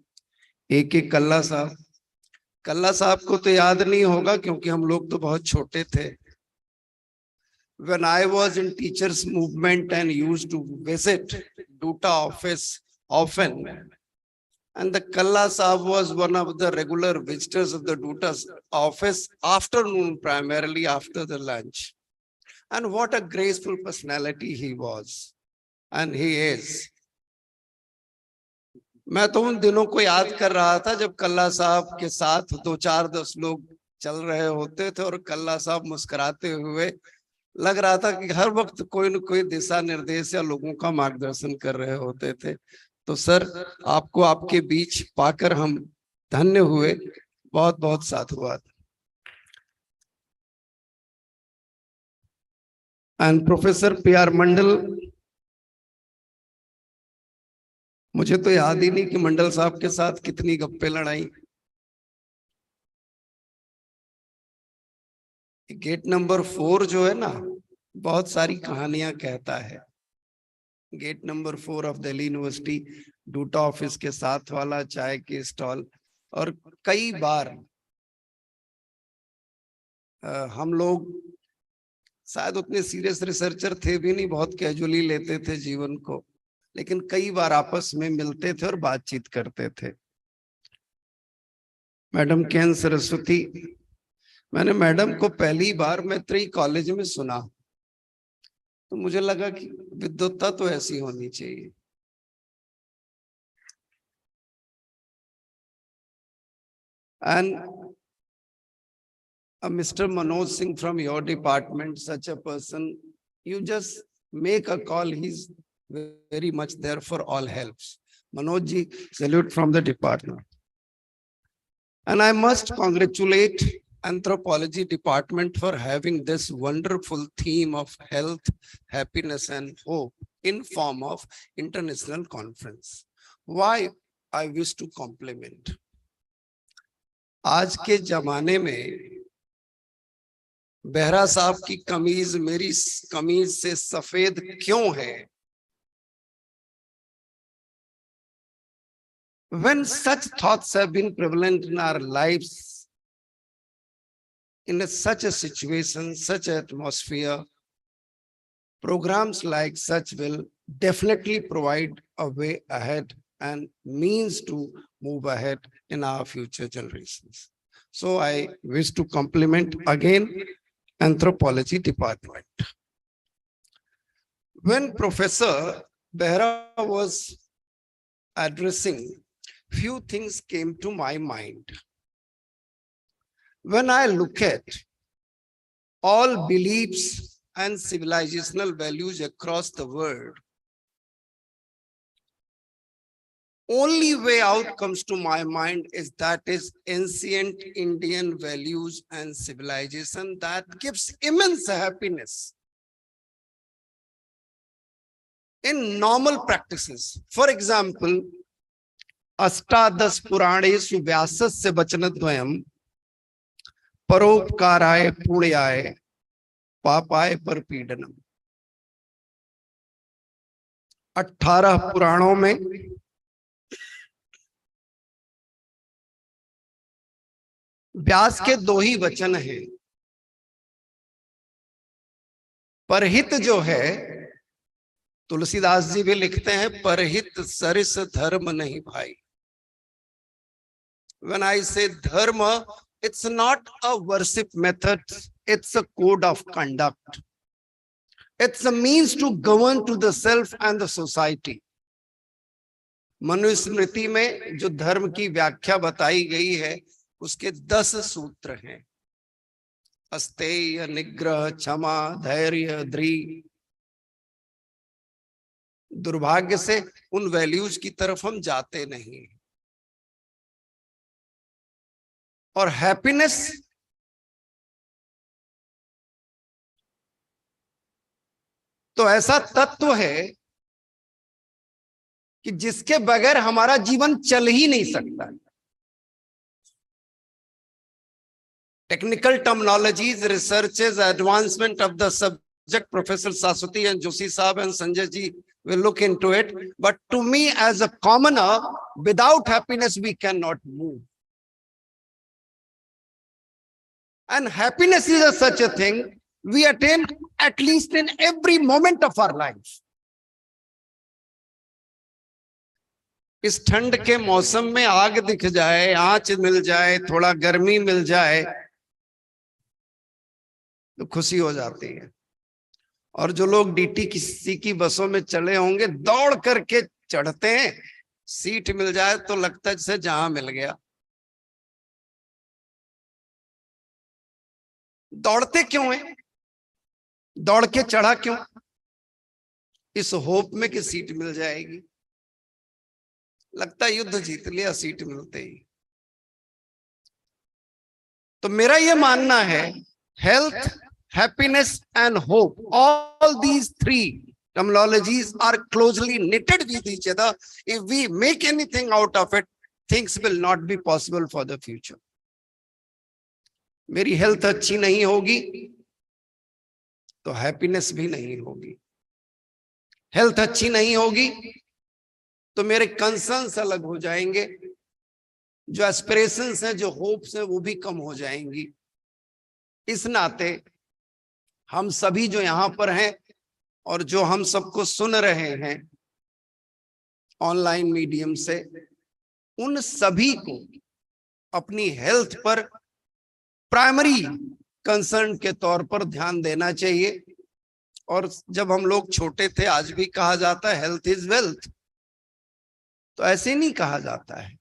A.K. Kalla Sahab. Kalla Sahab को तो याद नहीं होगा क्योंकि हम लोग तो बहुत छोटे थे. When I was in teachers movement and used to visit Duta office often, and the Kalla Sahab was one of the regular visitors of the Duta's office afternoon, primarily after the lunch. And what a graceful personality he was. And he is. मैं तो उन दिनों को याद कर रहा था जब कल्ला साहब के साथ 2-4-10 लोग चल रहे होते थे और कल्ला साहब मुस्कुराते हुए लग रहा था कि हर वक्त कोई न कोई दिशा निर्देश या लोगों का मार्गदर्शन कर रहे होते थे. तो सर, आपको आपके बीच पाकर हम धन्य हुए. बहुत बहुत साधुवाद. And professor P.R. मंडल, मुझे तो याद ही नहीं कि मंडल साहब के साथ कितनी गप्पे लड़ाई. गेट नंबर 4 जो है ना, बहुत सारी कहानियां कहता है. Gate number 4 of Delhi university, DUTA office के साथ वाला चाय के स्टॉल. और कई बार हम लोग शायद उतने सीरियस रिसर्चर थे भी नहीं, बहुत कैजुअली लेते थे जीवन को, लेकिन कई बार आपस में मिलते थे और बातचीत करते थे. मैडम केन सरस्वती, मैंने मैडम को पहली बार मैत्री कॉलेज में सुना तो मुझे लगा कि विद्वत्ता तो ऐसी होनी चाहिए. And Mr. Manoj Singh from your department, such a person, you just make a call. He's very much there for all helps. Manoj ji, salute from the department. And I must congratulate Anthropology department for having this wonderful theme of health, happiness, and hope in form of international conference. Why I wish to compliment. आज के जमाने में बेहरा साहब की कमीज मेरी कमीज से सफेद क्यों है? When such thoughts have been prevalent in our lives, in such a situation, such atmosphere, programs like such will definitely provide a way ahead and means to move ahead in our future generations. So I wish to compliment again Anthropology department. When Professor Behra was addressing few things came to my mind. When I look at all beliefs and civilizational values across the world, only way out comes to my mind is that is ancient Indian values and civilization that gives immense happiness in normal practices. For example, अष्टादश पुराणेषु व्यासस्य वचनद्वयम् परोपकाराय पुण्याय पापाय परपीडनम्। 18 पुराणों में व्यास के 2 ही वचन हैं। परहित जो है, तुलसीदास जी भी लिखते हैं, परहित सरिस धर्म नहीं भाई। When I say dharma, it's not a worship method, it's a code of conduct. It's a means to govern to the self and the society. Manusmriti में जो धर्म की व्याख्या बताई गई है, उसके 10 सूत्र हैं। अस्तेय, निग्रह, क्षमा, धैर्य, धैर्य। दुर्भाग्य से उन वैल्यूज की तरफ हम जाते नहीं। और हैप्पीनेस तो ऐसा तत्व है कि जिसके बगैर हमारा जीवन चल ही नहीं सकता। Technical terminologies, researches, advancement of the subject, professor Saswati and Joshi साहब and Sanjay ji will look into it, but to me as a commoner, without happiness we cannot move. And happiness is such a thing we attain at least in every moment of our life. इस ठंड के मौसम में आग दिख जाए, आंच मिल जाए, थोड़ा गर्मी मिल जाए तो खुशी हो जाती है। और जो लोग डीटी किसी की बसों में चले होंगे, दौड़ करके चढ़ते हैं, सीट मिल जाए तो लगता है जैसे जहां मिल गया। दौड़ते क्यों हैं? दौड़ के चढ़ा क्यों? इस होप में कि सीट मिल जाएगी। लगता है युद्ध जीत लिया सीट मिलते ही। तो मेरा ये मानना है, health, happiness and hope, all these 3 terminologies are closely knitted with each other. If we make anything out of it, things will not be possible for the future. मेरी हेल्थ अच्छी नहीं होगी तो हैप्पीनेस भी नहीं होगी। हेल्थ अच्छी नहीं होगी तो मेरे कंसर्न्स अलग हो जाएंगे, जो एस्पिरेशंस हैं, जो होप्स हैं, वो भी कम हो जाएंगी। इस नाते हम सभी जो यहाँ पर हैं और जो हम सबको सुन रहे हैं ऑनलाइन मीडियम से, उन सभी को अपनी हेल्थ पर प्राइमरी कंसर्न के तौर पर ध्यान देना चाहिए। और जब हम लोग छोटे थे, आज भी कहा जाता है हेल्थ इज वेल्थ, तो ऐसे नहीं कहा जाता है।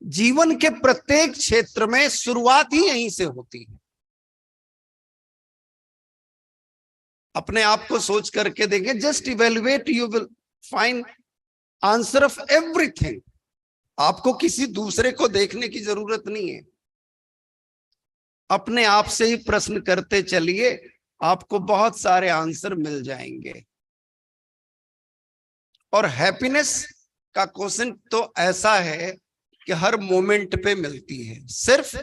जीवन के प्रत्येक क्षेत्र में शुरुआत ही यहीं से होती है। अपने आप को सोच करके देखें, just evaluate, you will find answer of everything. आपको किसी दूसरे को देखने की जरूरत नहीं है। अपने आप से ही प्रश्न करते चलिए, आपको बहुत सारे आंसर मिल जाएंगे। और हैप्पीनेस का क्वेश्चन तो ऐसा है कि हर मोमेंट पे मिलती है, सिर्फ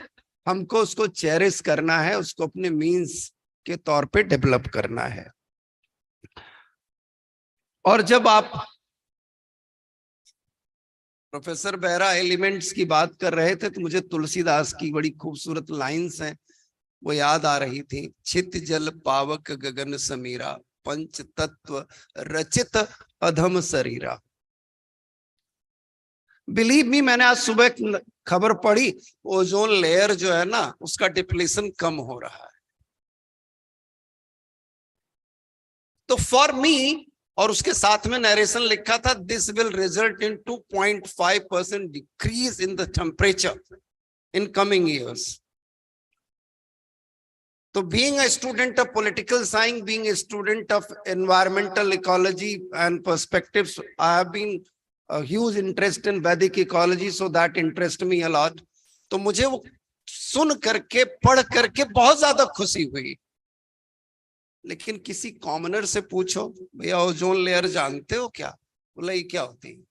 हमको उसको चेरिश करना है, उसको अपने मीन्स के तौर पे डेवलप करना है। और जब आप प्रोफेसर बेहरा एलिमेंट्स की बात कर रहे थे तो मुझे तुलसीदास की बड़ी खूबसूरत लाइंस हैं, वो याद आ रही थी। छित जल पावक गगन समीरा, पंच तत्व रचित अधम शरीरा। बिलीव मी, मैंने आज सुबह खबर पढ़ी, ओजोन लेयर जो है ना, उसका डिप्लीशन कम हो रहा है। तो फॉर मी और उसके साथ में नरेशन लिखा था, this will result in 2.5% decrease in the temperature in coming years. So being a student of political science, being a student of environmental ecology and perspectives, I have been a huge interest in Vedic ecology, so that interests me a lot. तो मुझे वो सुन करके पढ़ करके बहुत ज्यादा खुशी हुई. लेकिन किसी कॉमनर से पूछो, भैया ओजोन लेयर जानते हो क्या? बोला ये क्या होती है?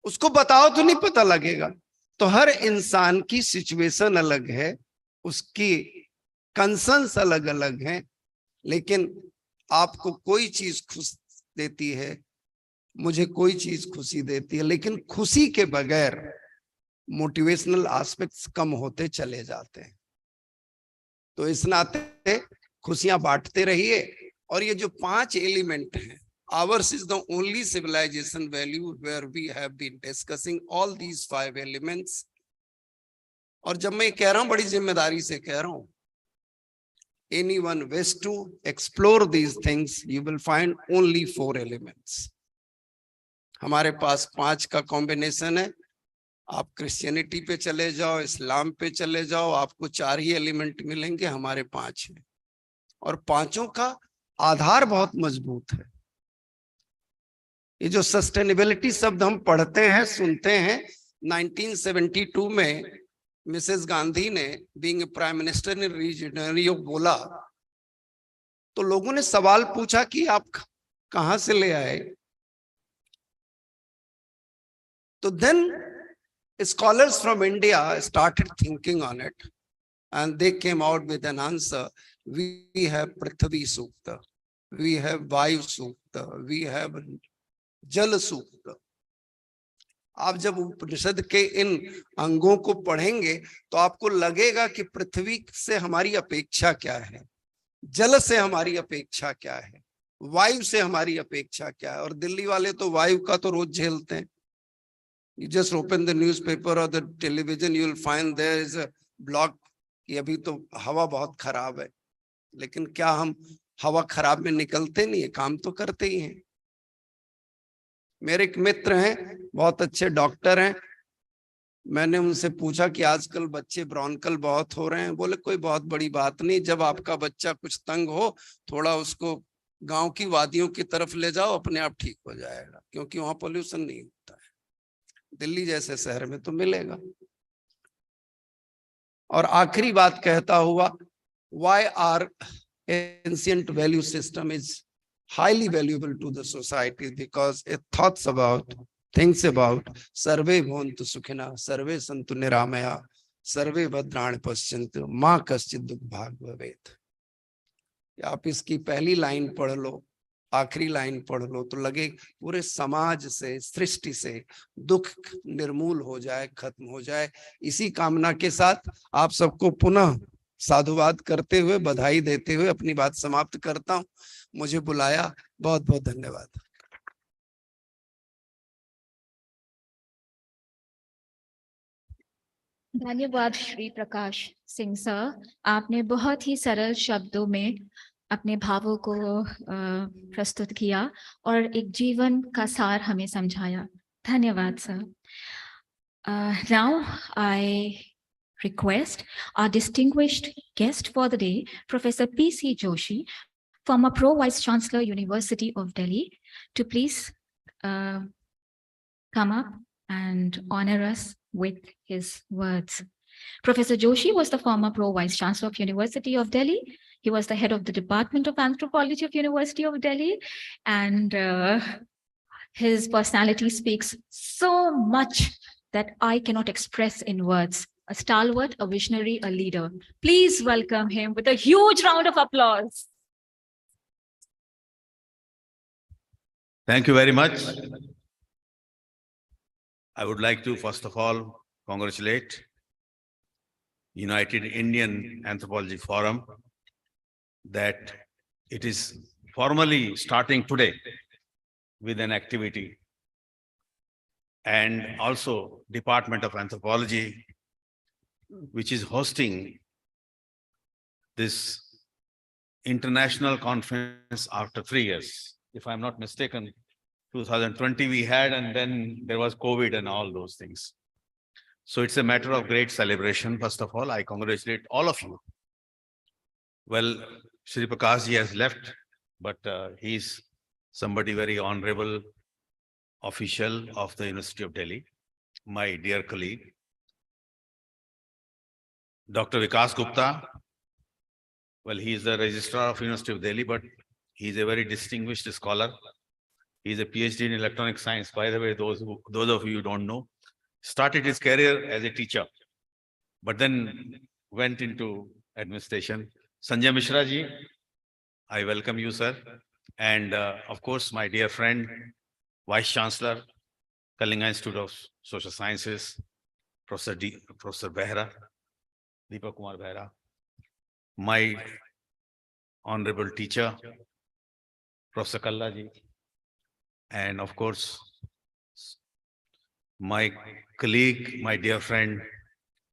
उसको बताओ तो नहीं पता लगेगा. तो हर इंसान की सिचुएशन अलग है, उसकी कंसर्न्स अलग अलग हैं, लेकिन आपको कोई चीज खुश देती है, मुझे कोई चीज खुशी देती है, लेकिन खुशी के बगैर मोटिवेशनल एस्पेक्ट्स कम होते चले जाते हैं. तो इस नाते खुशियां बांटते रहिए. और ये जो 5 एलिमेंट हैं, ours is the only civilization value where we have been discussing all these 5 elements. और जब मैं कह रहा हूं, बड़ी जिम्मेदारी से कह रहा हूं, anyone wish to explore these things, you will find only 4 elements. हमारे पास 5 का कॉम्बिनेशन है. आप क्रिश्चियनिटी पे चले जाओ, इस्लाम पे चले जाओ, आपको 4 ही एलिमेंट मिलेंगे, हमारे 5 हैं. और 5 का आधार बहुत मजबूत है. ये जो सस्टेनेबिलिटी शब्द हम पढ़ते हैं, सुनते हैं, 1972 में मिसेस गांधी ने बीइंग प्राइम मिनिस्टर ने रीजनरियो बोला, तो लोगों ने सवाल पूछा कि आप कहां से ले आए? तो then scholars from India started thinking on it, and they came out with an answer. We have Prithvi Sukta, we have Vayu Sukta, we have Jal Sukta. आप जब उपनिषद के इन अंगों को पढ़ेंगे तो आपको लगेगा कि पृथ्वी से हमारी अपेक्षा क्या है, जल से हमारी अपेक्षा क्या है, वायु से हमारी अपेक्षा क्या है. और दिल्ली वाले तो वायु का तो रोज झेलते हैं. You just open the newspaper or the television, you will find there is a blog कि अभी तो हवा बहुत खराब है. लेकिन क्या हम हवा खराब में निकलते नहीं है? काम तो करते ही हैं. मेरे एक मित्र हैं, बहुत अच्छे डॉक्टर हैं. मैंने उनसे पूछा कि आजकल बच्चे ब्रोंकल बहुत हो रहे हैं. बोले कोई बहुत बड़ी बात नहीं, जब आपका बच्चा कुछ तंग हो, थोड़ा उसको गांव की वादियों की तरफ ले जाओ, अपने आप ठीक हो जाएगा, क्योंकि वहां पोल्यूशन नहीं होता है. दिल्ली जैसे शहर में तो मिलेगा. और आखिरी बात कहता हुआ, why our ancient value system is highly valuable to the society, because it thoughts about, thinks about sarve bhavantu sukhina, sarve santu niramaya, sarve bhadrani paschyantu, ma kaschid dukh bhag bhavet. आप इसकी पहली line पढ़ लो, आखिरी line पढ़ लो, तो लगे पूरे समाज से, सृष्टि से दुख निर्मूल हो जाए, खत्म हो जाए. इसी कामना के साथ आप सबको पुनः साधुवाद करते हुए, बधाई देते हुए अपनी बात समाप्त करता हूं. मुझे बुलाया, बहुत बहुत धन्यवाद. धन्यवाद श्री प्रकाश सिंह सर. आपने बहुत ही सरल शब्दों में अपने भावों को प्रस्तुत किया और एक जीवन का सार हमें समझाया. धन्यवाद sir. Now I request our distinguished guest for the day, Professor P.C. Joshi, former Pro Vice Chancellor, University of Delhi, to please come up and honor us with his words. Professor Joshi was the former Pro Vice Chancellor of University of Delhi. He was the head of the Department of Anthropology of University of Delhi, and his personality speaks so much that I cannot express in words. A stalwart, a visionary, a leader. Please welcome him with a huge round of applause. Thank you very much. I would like to first of all congratulate United Indian Anthropology Forum that it is formally starting today with an activity, and also Department of Anthropology, which is hosting this international conference after 3 years. If I'm not mistaken, 2020 we had, and then there was COVID and all those things. So it's a matter of great celebration. First of all, I congratulate all of you. Well, Shri Prakash ji has left, but he's somebody very honorable official of the University of Delhi, my dear colleague. Dr. Vikas Gupta, well, he is the registrar of University of Delhi, but he's a very distinguished scholar. He's a PhD in electronic science. By the way, those of you who don't know, started his career as a teacher, but then went into administration. Sanjay Mishra ji, I welcome you, sir. And of course, my dear friend, Vice Chancellor, Kalinga Institute of Social Sciences, Professor Behra, Deepak Kumar Behra, my honorable teacher, Professor Kalla ji, and of course, my colleague, my dear friend,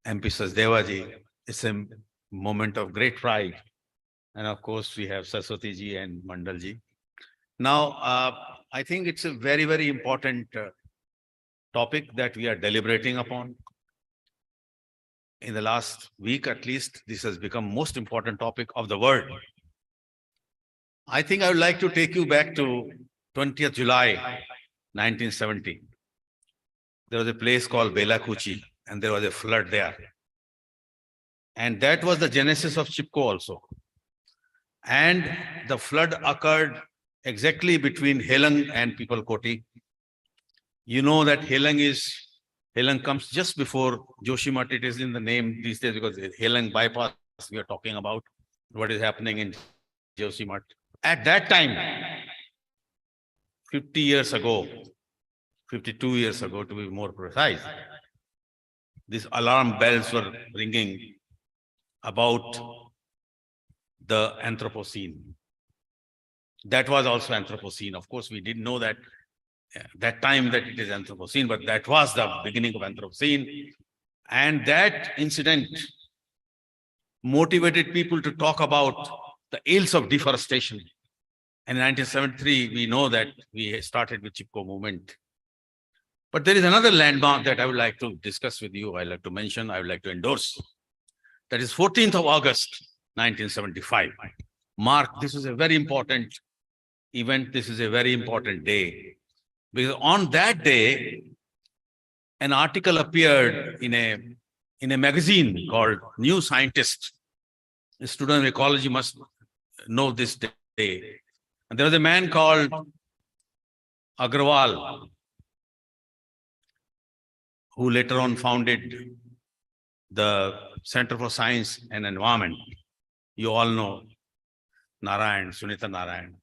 MP Sachdeva ji. It's a moment of great pride. And of course, we have Saraswati ji and Mandal ji. Now, I think it's a very, very important topic that we are deliberating upon. In the last week, at least, this has become most important topic of the world. I think I would like to take you back to 20th July, 1970. There was a place called Belakuchi, and there was a flood there. And that was the genesis of Chipko also. And the flood occurred exactly between Helang and Pipalkoti. You know that Helang comes just before Joshimath. It is in the name these days because Helang bypass we are talking about, what is happening in Joshimath. At that time, 50 years ago, 52 years ago to be more precise, these alarm bells were ringing about the Anthropocene. That was also Anthropocene. Of course, we didn't know that that time that it is Anthropocene, but that was the beginning of Anthropocene. And that incident motivated people to talk about the ills of deforestation. And in 1973, we know that we started with Chipko movement. But there is another landmark that I would like to discuss with you. I like to mention, I would like to endorse. That is 14th of August, 1975. This is a very important event. This is a very important day. Because on that day, an article appeared in a magazine called New Scientist. A student of ecology must know this day. And there was a man called Agarwal, who later on founded the Center for Science and Environment. You all know Narayan, Sunita Narayan.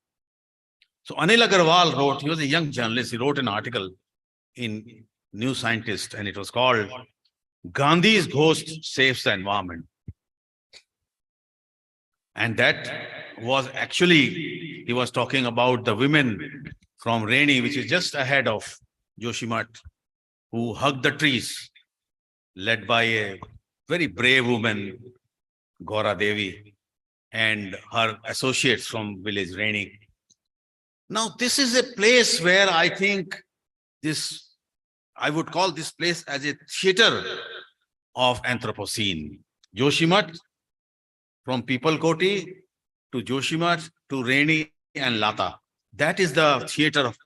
So Anil Agarwal wrote, he was a young journalist, he wrote an article in New Scientist, and it was called Gandhi's Ghost Saves the Environment. And that was actually, he was talking about the women from Reni, which is just ahead of Joshimath, who hugged the trees, led by a very brave woman, Gaura Devi, and her associates from village Reni. Now, this is a place where I think I would call this place as a theater of Anthropocene. Joshimath, from Pipalkoti to Joshimath to Reni and Lata. That is the theater of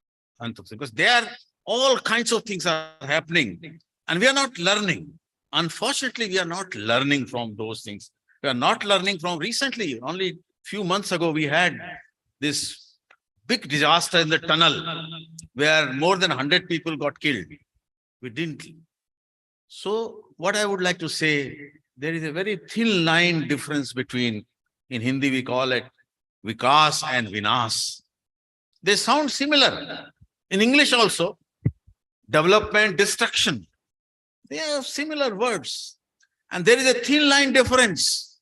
Anthropocene, because there all kinds of things are happening and we are not learning. Unfortunately, we are not learning from those things. We are not learning from recently. Only a few months ago, we had this big disaster in the tunnel where more than 100 people got killed. We didn't. So what I would like to say, there is a very thin line difference between, in Hindi we call it Vikas and Vinas. They sound similar. In English also, development, destruction. They have similar words. And there is a thin line difference.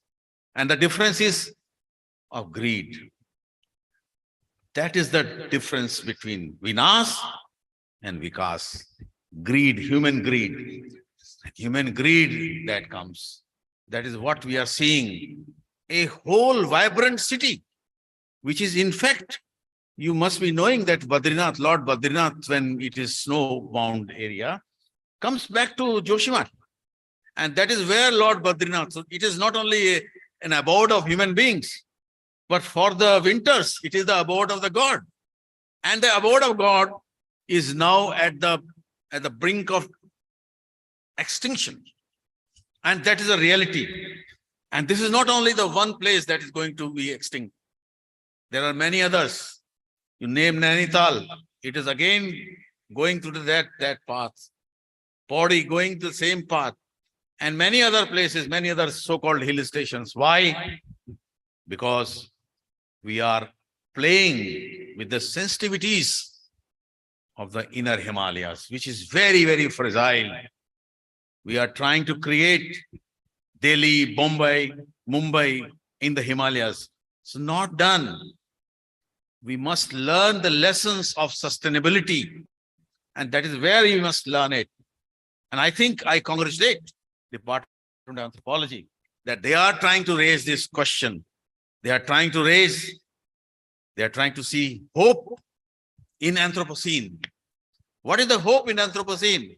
And the difference is of greed. That is the difference between Vinas and Vikas. Greed, human greed. Human greed that comes. That is what we are seeing. A whole vibrant city which is in fact, you must be knowing that Badrinath, Lord Badrinath, when it is snow-bound area, comes back to Joshimath. And that is where Lord Badrinath, so it is not only an abode of human beings, but for the winters, it is the abode of the God. And the abode of God is now at the brink of extinction. And that is a reality. And this is not only the one place that is going to be extinct. There are many others. You name Nainital, it is again going through that path. Pauri going to the same path. And many other places, many other so-called hill stations. Why? Because we are playing with the sensitivities of the inner Himalayas, which is very, very fragile. We are trying to create Delhi, Bombay, Mumbai in the Himalayas. It's not done. We must learn the lessons of sustainability. And that is where we must learn it. And I think I congratulate the Department of Anthropology that they are trying to raise this question. They are trying to see hope in Anthropocene. What is the hope in Anthropocene?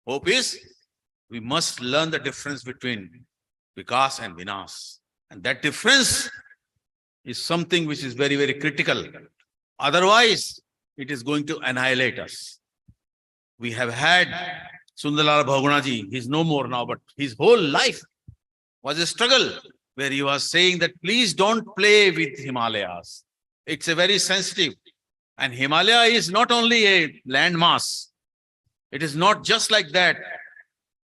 Hope is we must learn the difference between Vikas and Vinas. And that difference is something which is very, very critical. Otherwise, it is going to annihilate us. We have had Sundarlal Bhagunaji, he's no more now, but his whole life was a struggle where he was saying that please don't play with Himalayas. It's a very sensitive. And Himalaya is not only a landmass. It is not just like that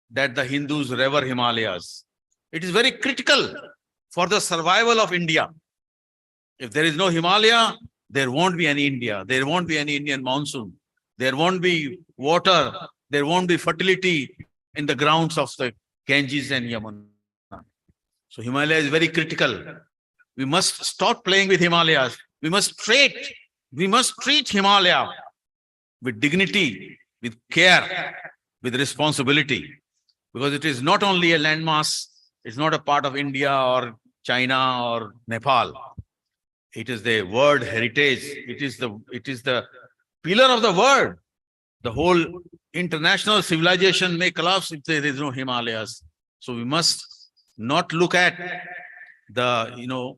the Hindus revere Himalayas. It is very critical for the survival of India. If there is no Himalaya, there won't be any India. There won't be any Indian monsoon. There won't be water. There won't be fertility in the grounds of the Ganges and Yamuna. So Himalaya is very critical. We must stop playing with Himalayas. We must treat Himalaya with dignity, with care, with responsibility. Because it is not only a landmass, it's not a part of India or China or Nepal. It is the world heritage. It is the pillar of the world. The whole international civilization may collapse if there is no Himalayas. So we must not look at the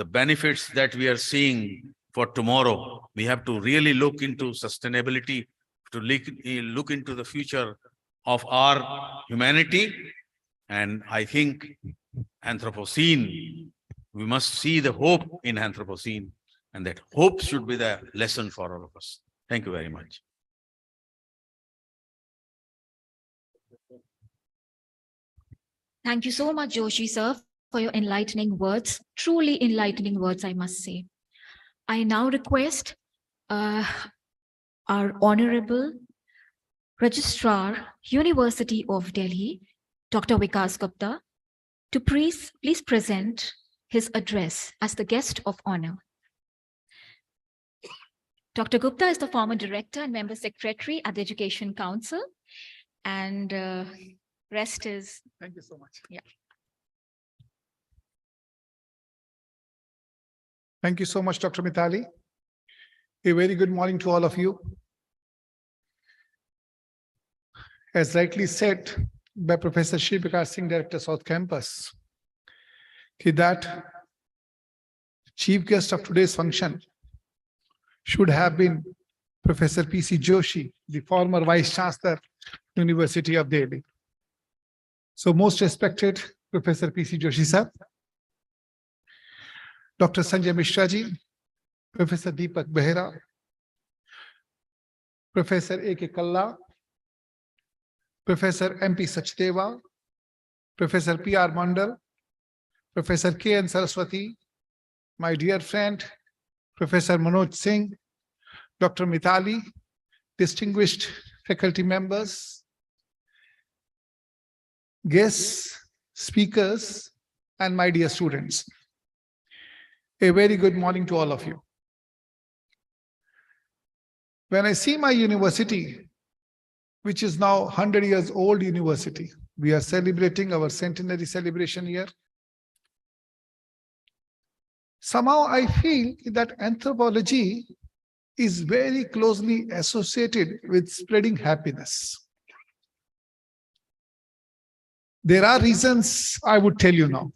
benefits that we are seeing for tomorrow. We have to really look into sustainability, to look into the future of our humanity. And I think Anthropocene, we must see the hope in Anthropocene, and that hope should be the lesson for all of us. Thank you very much. Thank you so much, Joshi sir, for your enlightening words, truly enlightening words, I must say. I now request our Honorable Registrar, University of Delhi, Dr. Vikas Gupta, to please present his address as the guest of honor. Dr. Gupta is the former director and member secretary at the Education Council, and rest is... Thank you so much. Yeah. Thank you so much, Dr. Mithali. A very good morning to all of you. As rightly said by Professor Shri Vikas Singh, Director, South Campus, that chief guest of today's function should have been Professor P.C. Joshi, the former Vice Chancellor, University of Delhi. So most respected Professor P.C. Joshi sir, Dr. Sanjay Mishra ji, Professor Deepak Behera, Professor A.K. Kalla, Professor M.P. Sachdeva, Professor P.R. Mandal, Professor K.N. Saraswati, my dear friend, Professor Manoj Singh, Dr. Mithali, distinguished faculty members, guests, speakers, and my dear students. A very good morning to all of you. When I see my university, which is now 100 years old university, we are celebrating our centenary celebration year. somehow I feel that anthropology is very closely associated with spreading happiness. There are reasons I would tell you now.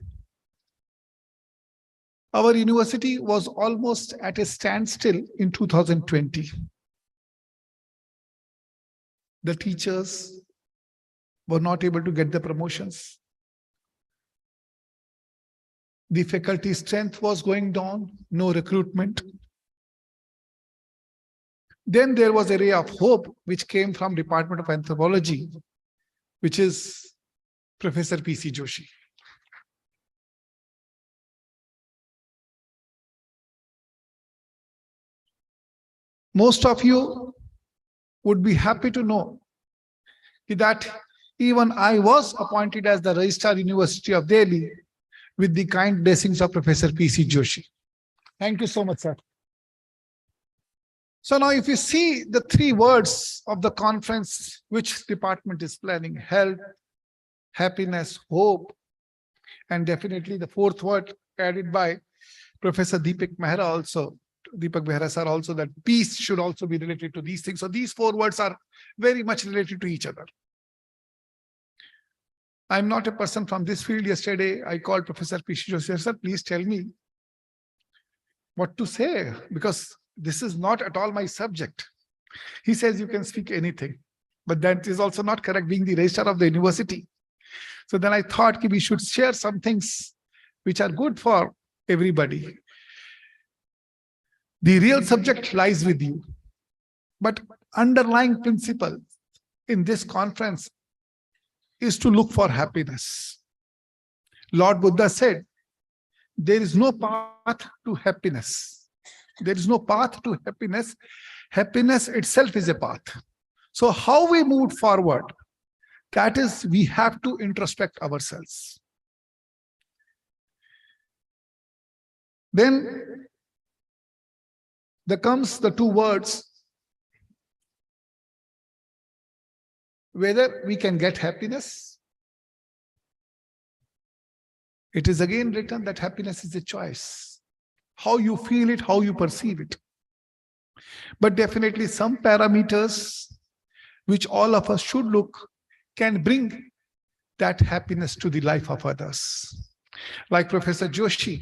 Our university was almost at a standstill in 2020. The teachers were not able to get the promotions. The faculty strength was going down, no recruitment. Then there was a ray of hope which came from Department of Anthropology, which is Professor P.C. Joshi. Most of you would be happy to know that even I was appointed as the Registrar University of Delhi with the kind blessings of Professor P.C. Joshi. Thank you so much, sir. So now if you see the three words of the conference, which department is planning: health, happiness, hope, and definitely the fourth word added by Professor Deepak Mehra also, Deepak Behra sir also, that peace should also be related to these things. So these four words are very much related to each other. I'm not a person from this field. Yesterday, I called Professor P.C. Joshi, sir, please tell me what to say, because this is not at all my subject. He says you can speak anything, but that is also not correct, being the registrar of the university. So then I thought we should share some things which are good for everybody. The real subject lies with you, but underlying principle in this conference is to look for happiness. Lord Buddha said, there is no path to happiness. There is no path to happiness. Happiness itself is a path. So how we move forward, that is, we have to introspect ourselves. Then there comes the two words, whether we can get happiness. It is again written that happiness is a choice. How you feel it, how you perceive it. But definitely some parameters which all of us should look can bring that happiness to the life of others. Like Professor Joshi,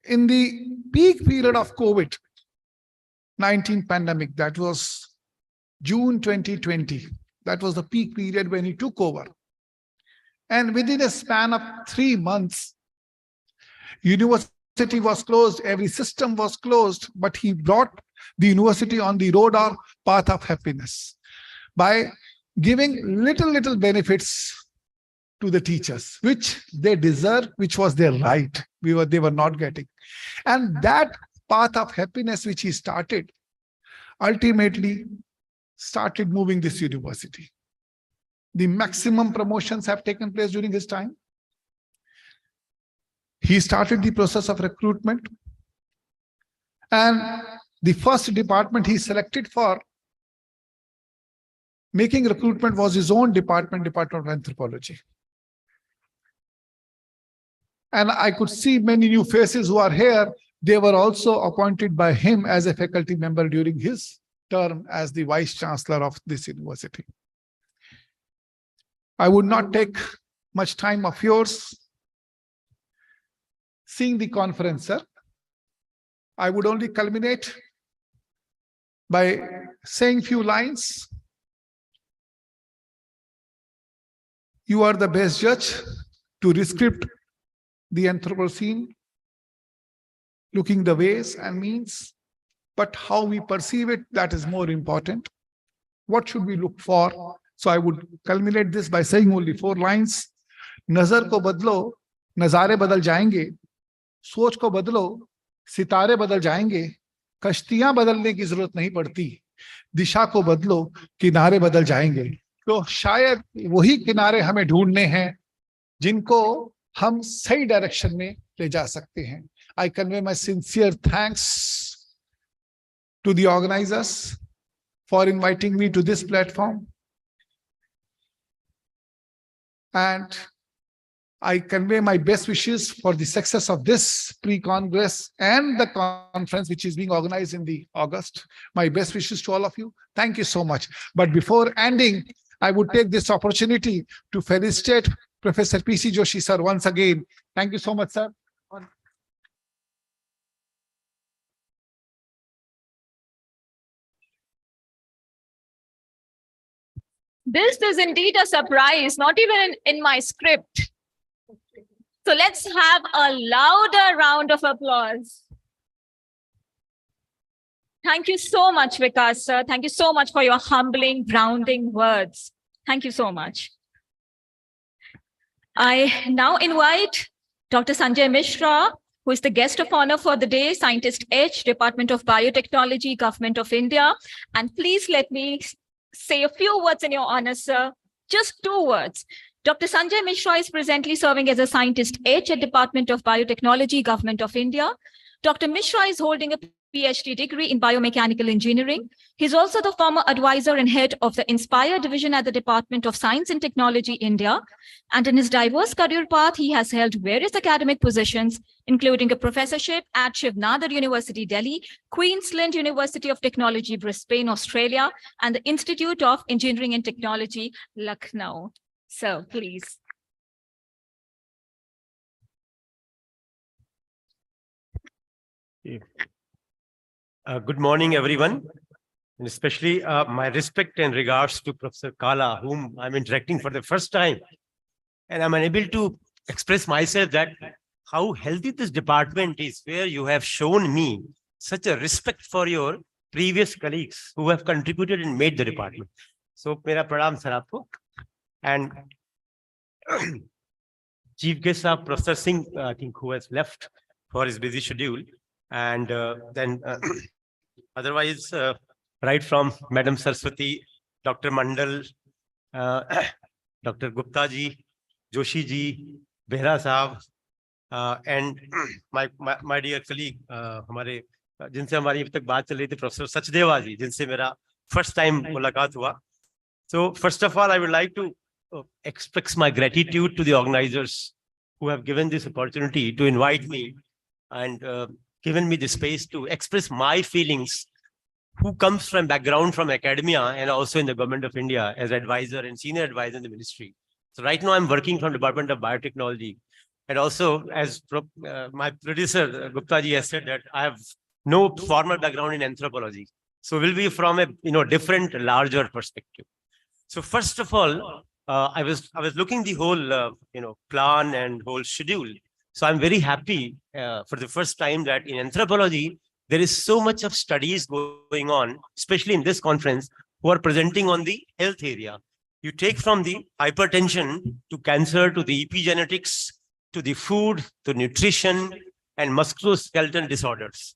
in the peak period of COVID-19 pandemic, that was June 2020, that was the peak period when he took over. And within a span of 3 months, university was closed, every system was closed, but he brought the university on the road or path of happiness by giving little benefits to the teachers, which they deserve, which was their right. They were not getting. And that path of happiness which he started, ultimately started moving this university. The maximum promotions have taken place during his time. He started the process of recruitment. And the first department he selected for making recruitment was his own department, Department of Anthropology. And I could see many new faces who are here. They were also appointed by him as a faculty member during his term as the Vice Chancellor of this university. I would not take much time of yours seeing the conference, sir. I would only culminate by saying few lines. You are the best judge to rescript the Anthropocene, looking the ways and means, but how we perceive it, that is more important. What should we look for? So I would culminate this by saying only 4 lines. Nazar ko badlo, nazare badal jayenge. सोच को बदलो, सितारे बदल जाएंगे. कश्तियां बदलने की जरूरत नहीं पड़ती. दिशा को बदलो, किनारे बदल जाएंगे. तो शायद वही किनारे हमें ढूंढने हैं जिनको हम सही डायरेक्शन में ले जा सकते हैं. I convey my sincere thanks to the organizers for inviting me to this platform. And I convey my best wishes for the success of this pre-congress and the conference, which is being organized in the August. My best wishes to all of you. Thank you so much. But before ending, I would take this opportunity to felicitate Professor P.C. Joshi, sir, once again. Thank you so much, sir. This is indeed a surprise, not even in my script. So let's have a louder round of applause. Thank you so much, Vikas, sir. Thank you so much for your humbling, grounding words. Thank you so much. I now invite Dr. Sanjay Mishra, who is the guest of honor for the day, Scientist H, Department of Biotechnology, Government of India. And please let me say a few words in your honor, sir. Just 2 words. Dr. Sanjay Mishra is presently serving as a Scientist H at Department of Biotechnology, Government of India. Dr. Mishra is holding a PhD degree in biomechanical engineering. He's also the former advisor and head of the Inspire division at the Department of Science and Technology, India. And in his diverse career path, he has held various academic positions, including a professorship at Shiv Nadar University, Delhi, Queensland University of Technology, Brisbane, Australia, and the Institute of Engineering and Technology, Lucknow. So please. Good morning, everyone, and especially my respect and regards to Professor Kala, whom I'm interacting for the first time. And I'm unable to express myself that how healthy this department is, where you have shown me such a respect for your previous colleagues who have contributed and made the department. So, mera pranam sir aapko. And Chief Guest of Professor Singh, I think, who has left for his busy schedule. And then otherwise, right from Madam Saraswati, Dr. Mandal, Dr. Gupta ji, Joshi ji, Behra Sahab, and my dear colleague, हमारे जिनसे हमारी अभी तक बात चल रही थी, Professor Sachdeva ji, जिनसे मेरा first time मुलाकात हुआ. So first of all, I would like to express my gratitude to the organizers who have given this opportunity to invite me and given me the space to express my feelings, who comes from background from academia and also in the government of India as advisor and senior advisor in the ministry. So right now I'm working from Department of Biotechnology. And also as my predecessor Gupta ji has said that I have no formal background in anthropology. So we'll be from a different, larger perspective. So first of all, I was looking the whole plan and whole schedule. So I'm very happy for the first time that in anthropology, there is so much of studies going on, especially in this conference, who are presenting on the health area. You take from the hypertension to cancer, to the epigenetics, to the food, to nutrition, and musculoskeletal disorders.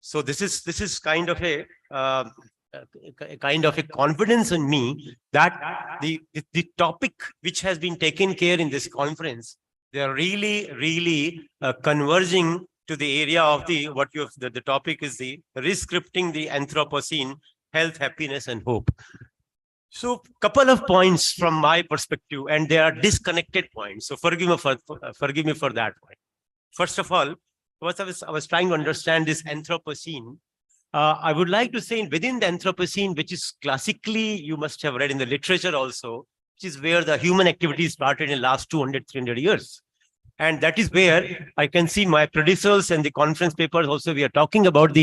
So this is kind of a confidence in me that the topic which has been taken care in this conference, they are really converging to the area of the topic is the Rescripting the Anthropocene, Health, Happiness, and Hope. So couple of points from my perspective, and they are disconnected points. So forgive me for that point. First of all, I was trying to understand this Anthropocene. I would like to say within the Anthropocene, which is classically, you must have read in the literature also, which is where the human activity started in the last 200, 300 years. And that is where I can see my predecessors and the conference papers also, we are talking about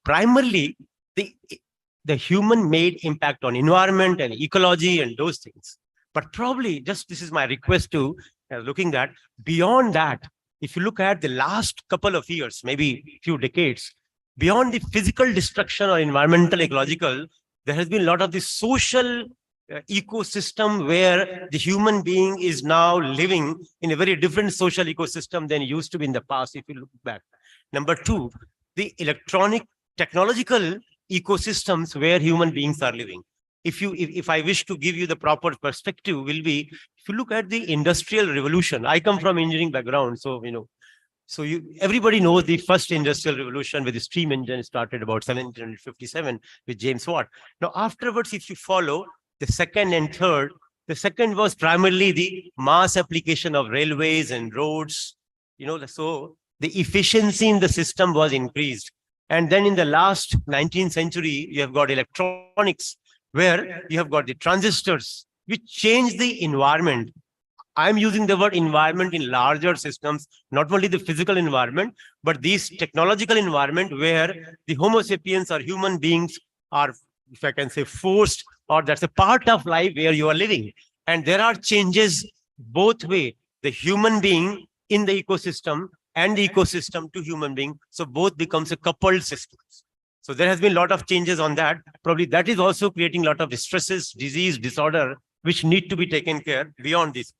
primarily the human-made impact on environment and ecology and those things. But probably, this is my request to looking at, beyond that, if you look at the last couple of years, maybe few decades, beyond the physical destruction or environmental, ecological, there has been a lot of the social ecosystem where the human being is now living in a very different social ecosystem than it used to be in the past, if you look back. Number two, the electronic technological ecosystems where human beings are living. If I wish to give you the proper perspective, will be, if you look at the industrial revolution, I come from engineering background, so everybody knows the first industrial revolution with the steam engine started about 1757 with James Watt. Now afterwards, if you follow the second and third, The second was primarily the mass application of railways and roads. So the efficiency in the system was increased. And then in the last 19th century, you have got electronics, where you have got the transistors, which change the environment. I'm using the word environment in larger systems, not only the physical environment, but this technological environment where the Homo sapiens or human beings are, if I can say, forced, or that's a part of life where you are living. And there are changes both way, the human being in the ecosystem and the ecosystem to human being. So both becomes a coupled system. So there has been a lot of changes on that. Probably that is also creating a lot of stresses, disease, disorder, which need to be taken care beyond this.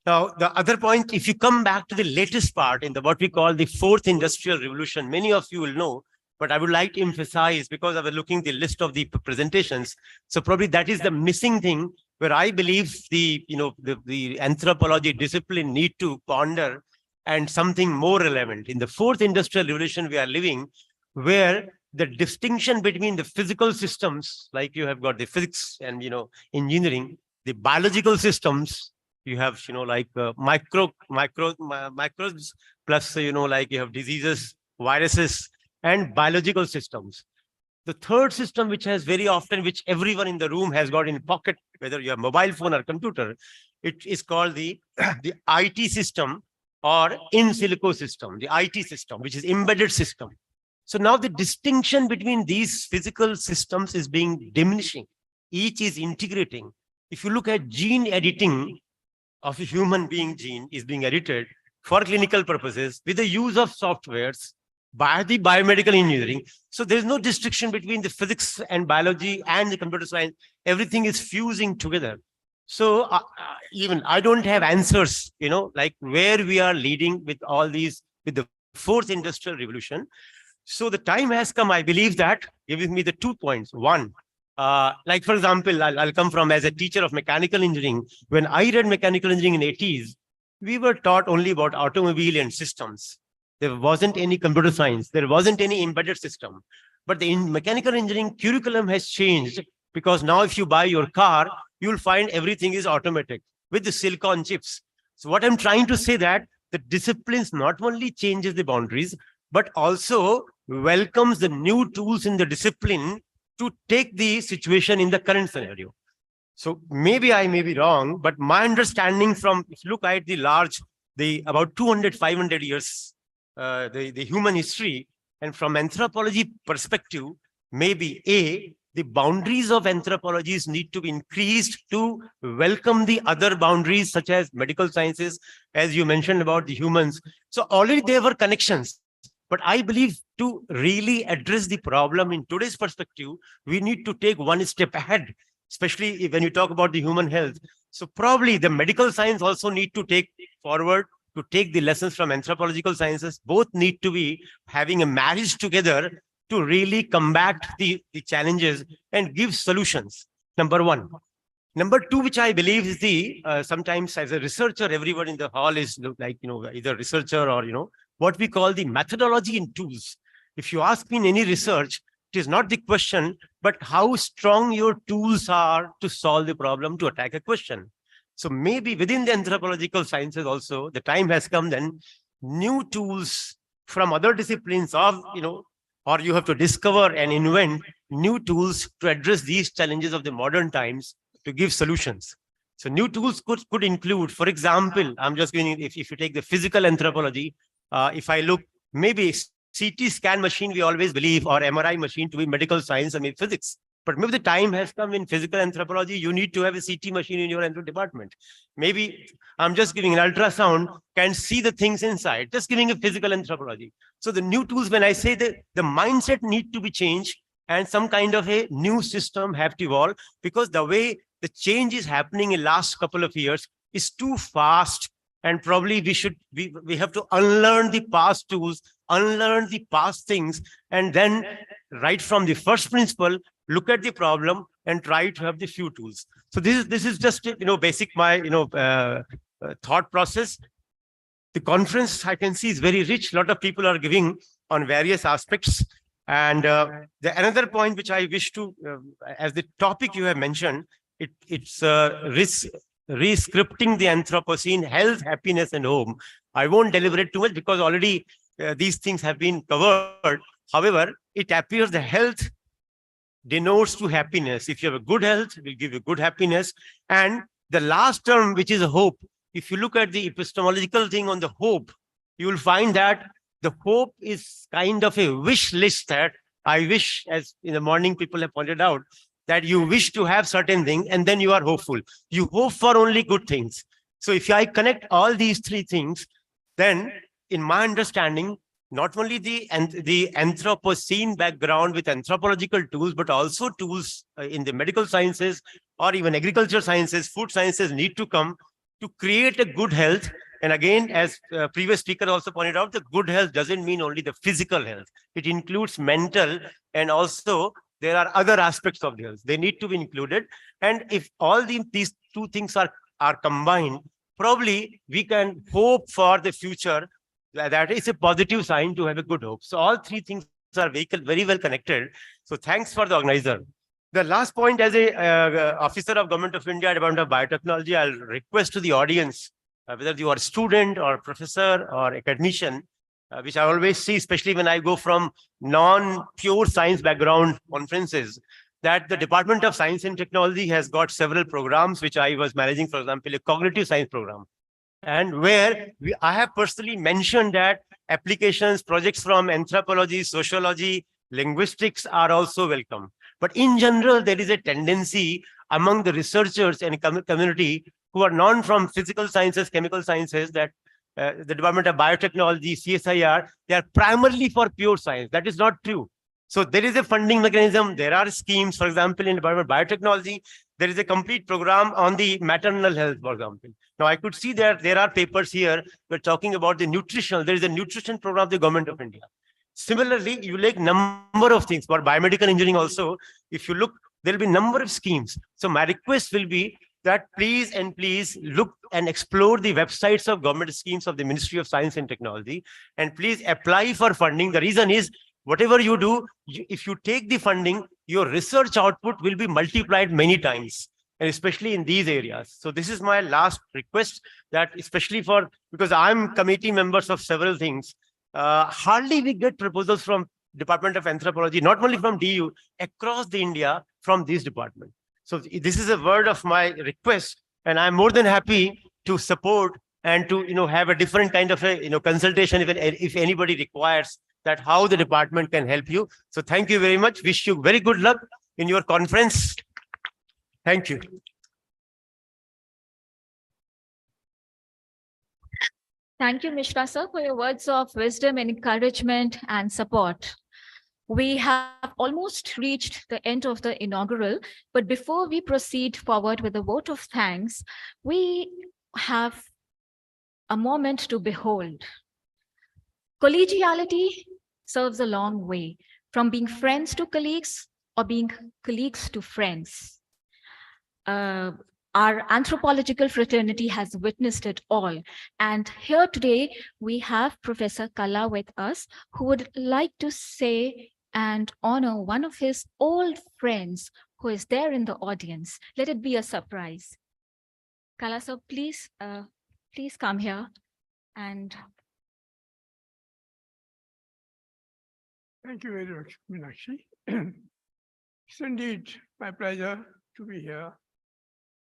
Now, the other point, if you come back to the latest part in the what we call the fourth industrial revolution, many of you will know, but I would like to emphasize, because I was looking at the list of the presentations. So probably that is the missing thing where I believe the anthropology discipline need to ponder and something more relevant. In the fourth industrial revolution we are living, where the distinction between the physical systems, like you have got the physics and engineering, the biological systems, you have microbes, plus like you have diseases, viruses, and biological systems. The third system, which has very often, which everyone in the room has got in pocket, whether you have mobile phone or computer, it is called the IT system or in silico system, the IT system, which is embedded system. So now the distinction between these physical systems is being diminishing. Each is integrating. If you look at gene editing of a human being, gene is being edited for clinical purposes with the use of softwares by the biomedical engineering. So there is no distinction between the physics and biology and the computer science. Everything is fusing together. So even I don't have answers, like where we are leading with all these, with the fourth industrial revolution. So the time has come, I believe, that giving me the 2 points. One, like for example, I'll come from as a teacher of mechanical engineering. When I read mechanical engineering in 80s, we were taught only about automobile and systems. There wasn't any computer science. There wasn't any embedded system. But the mechanical engineering curriculum has changed, because now if you buy your car, you'll find everything is automatic with the silicon chips. So what I'm trying to say that the disciplines not only changes the boundaries, but also welcomes the new tools in the discipline to take the situation in the current scenario. So maybe I may be wrong, but my understanding from, if you look at about 200, 500 years, the human history, and from anthropology perspective, maybe the boundaries of anthropologies need to be increased to welcome the other boundaries, such as medical sciences, as you mentioned about the humans. So already there were connections. But I believe to really address the problem in today's perspective, we need to take one step ahead, especially when you talk about the human health. So probably the medical science also need to take forward to take the lessons from anthropological sciences. Both need to be having a marriage together to really combat the challenges and give solutions. Number one. Number two, which I believe is the, sometimes as a researcher, everyone in the hall is like, either researcher or, what we call the methodology and tools. If you ask me in any research, it is not the question, but how strong your tools are to solve the problem, to attack a question. So maybe within the anthropological sciences also, the time has come then, new tools from other disciplines of, or you have to discover and invent new tools to address these challenges of the modern times, to give solutions. So new tools could include, for example, I'm just going, if you take the physical anthropology, if I look, maybe CT scan machine, we always believe, or MRI machine to be medical science, I mean physics. But maybe the time has come in physical anthropology, you need to have a CT machine in your anthro department. Maybe I'm just giving an ultrasound, can see the things inside, just giving a physical anthropology. So the new tools, when I say that the mindset need to be changed and some kind of a new system have to evolve, because the way the change is happening in last couple of years is too fast. And probably we have to unlearn the past tools, unlearn the past things, and then right from the first principle, look at the problem and try to have the few tools. So this is just basic my thought process. The conference I can see is very rich. A lot of people are giving on various aspects. And the another point which I wish to, as the topic you have mentioned, It's Rescripting the Anthropocene, Health, Happiness, and Home. I won't deliberate too much because already these things have been covered. However, it appears the health denotes to happiness. If you have a good health, it will give you good happiness. And the last term, which is hope, if you look at the epistemological thing on the hope, you will find that the hope is kind of a wish list that I wish, as in the morning people have pointed out, that you wish to have certain things and then you are hopeful. You hope for only good things. So if I connect all these three things, then in my understanding, not only the Anthropocene background with anthropological tools, but also tools in the medical sciences or even agriculture sciences, food sciences need to come to create a good health. And again, as previous speaker also pointed out, the good health doesn't mean only the physical health. It includes mental, and also there are other aspects of the health. They need to be included. And if all these two things are combined, probably we can hope for the future. That is a positive sign to have a good hope. So all three things are very well connected. So thanks for the organizer. The last point, as a officer of Government of India, Department of Biotechnology, I'll request to the audience, whether you are a student or professor or academician, which I always see, especially when I go from non-pure science background conferences, that the Department of Science and Technology has got several programs, which I was managing, for example, a cognitive science program. And where I have personally mentioned that applications, projects from anthropology, sociology, linguistics are also welcome. But in general, there is a tendency among the researchers and community who are non from physical sciences, chemical sciences, that the Department of Biotechnology, CSIR, they are primarily for pure science. That is not true. So there is a funding mechanism. There are schemes, for example, in the Department of Biotechnology, there is a complete program on the maternal health, for example. Now, I could see that there are papers here. We're talking about the nutritional. There is a nutrition program of the Government of India. Similarly, you like number of things for biomedical engineering also. If you look, there'll be number of schemes. So my request will be that please look and explore the websites of government schemes of the Ministry of Science and Technology, and please apply for funding. The reason is, whatever you do, if you take the funding, your research output will be multiplied many times, and especially in these areas. So this is my last request, that especially because I'm committee members of several things, hardly we get proposals from Department of Anthropology, not only from DU, across the India from this department. So this is a word of my request, and I'm more than happy to support and to have a different kind of a consultation if anybody requires that, how the department can help you. So thank you very much. Wish you very good luck in your conference. Thank you. Thank you, Mishra sir, for your words of wisdom, encouragement, and support. We have almost reached the end of the inaugural, but before we proceed forward with a vote of thanks, we have a moment to behold. Collegiality serves a long way, from being friends to colleagues or being colleagues to friends. Our anthropological fraternity has witnessed it all. And here today, we have Professor Kala with us, who would like to say and honor one of his old friends who is there in the audience. Let it be a surprise. Kala sir, please come here. And thank you very much, Meenakshi. It's indeed my pleasure to be here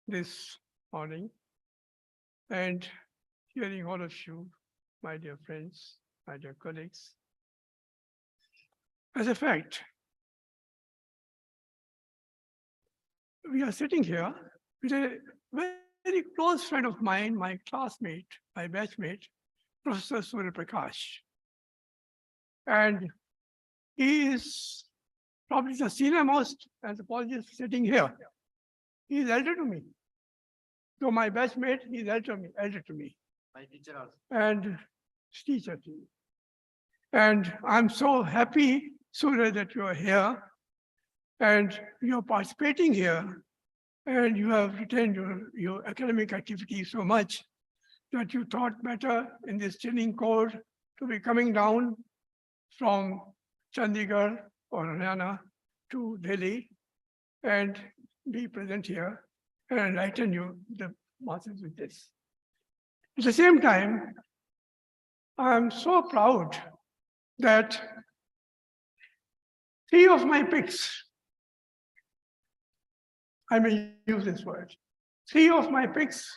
this morning and hearing all of you, my dear friends, my dear colleagues. As a fact, we are sitting here with a very close friend of mine, my classmate, my batchmate, Professor Surya Prakash. And he is probably the senior most anthropologist sitting here. He is elder to me. So my batchmate, he is elder to me. My teacher also. And teacher to me. And I'm so happy, Surya, that you are here and you're participating here, and you have retained your academic activity so much that you thought better in this chilling cold to be coming down from Chandigarh or Haryana to Delhi and be present here and enlighten you, the masses, with this. At the same time, I'm so proud that 3 of my picks, I may use this word, 3 of my picks,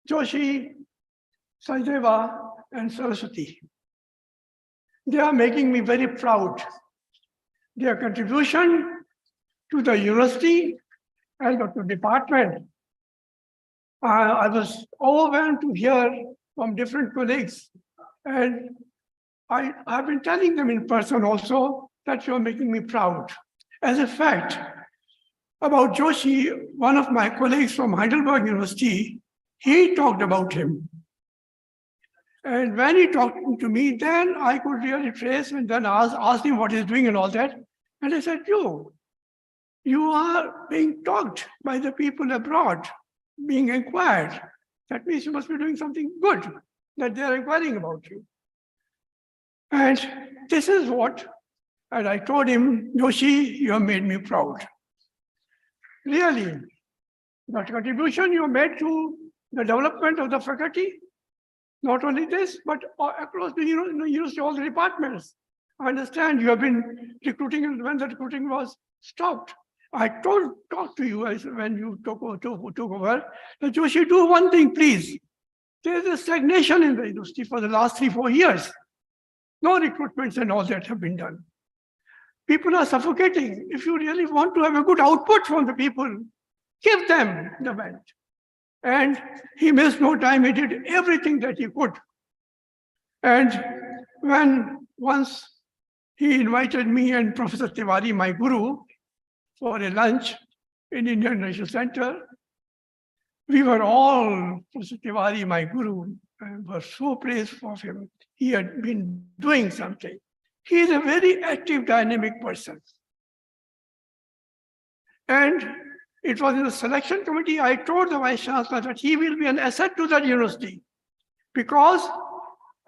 Joshi, Sajdeva, and Saraswati, they are making me very proud. Their contribution to the university and to the department. I was overwhelmed to hear from different colleagues, and I've been telling them in person also that you're making me proud. As a fact, about Joshi, one of my colleagues from Heidelberg University, he talked about him. And when he talked to me, then I could really trace and then asked him what he's doing and all that. And I said, you are being talked by the people abroad, being inquired. That means you must be doing something good, that they're inquiring about you. And this is what, and I told him, Joshi, you have made me proud. Really, the contribution you made to the development of the faculty, not only this, but across the university, all the departments. I understand you have been recruiting, and when the recruiting was stopped, I talked to you when you took over, that you should do one thing, please. There is a stagnation in the industry for the last 3-4 years. No recruitments and all that have been done. People are suffocating. If you really want to have a good output from the people, give them the bench. And he missed no time. He did everything that he could. And when once he invited me and Professor Tiwari, my guru, for a lunch in Indian National Center, we were all, Professor Tiwari, my guru, were so praised of him. He had been doing something. He is a very active, dynamic person. And it was in the selection committee, I told the Vice Chancellor that he will be an asset to that university. Because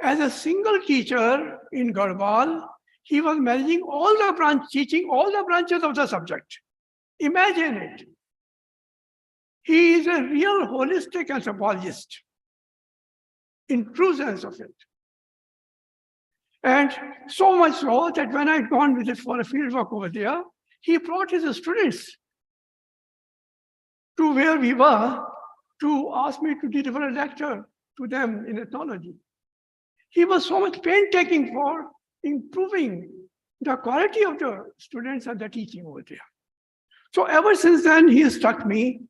as a single teacher in Garhwal, he was managing all the teaching all the branches of the subject. Imagine it. He is a real holistic anthropologist, in true sense of it. And so much so that when I'd gone with it for a field work over there, he brought his students to where we were to ask me to deliver a lecture to them in ethnology. He was so much painstaking for improving the quality of the students and the teaching over there. So ever since then, he has struck me.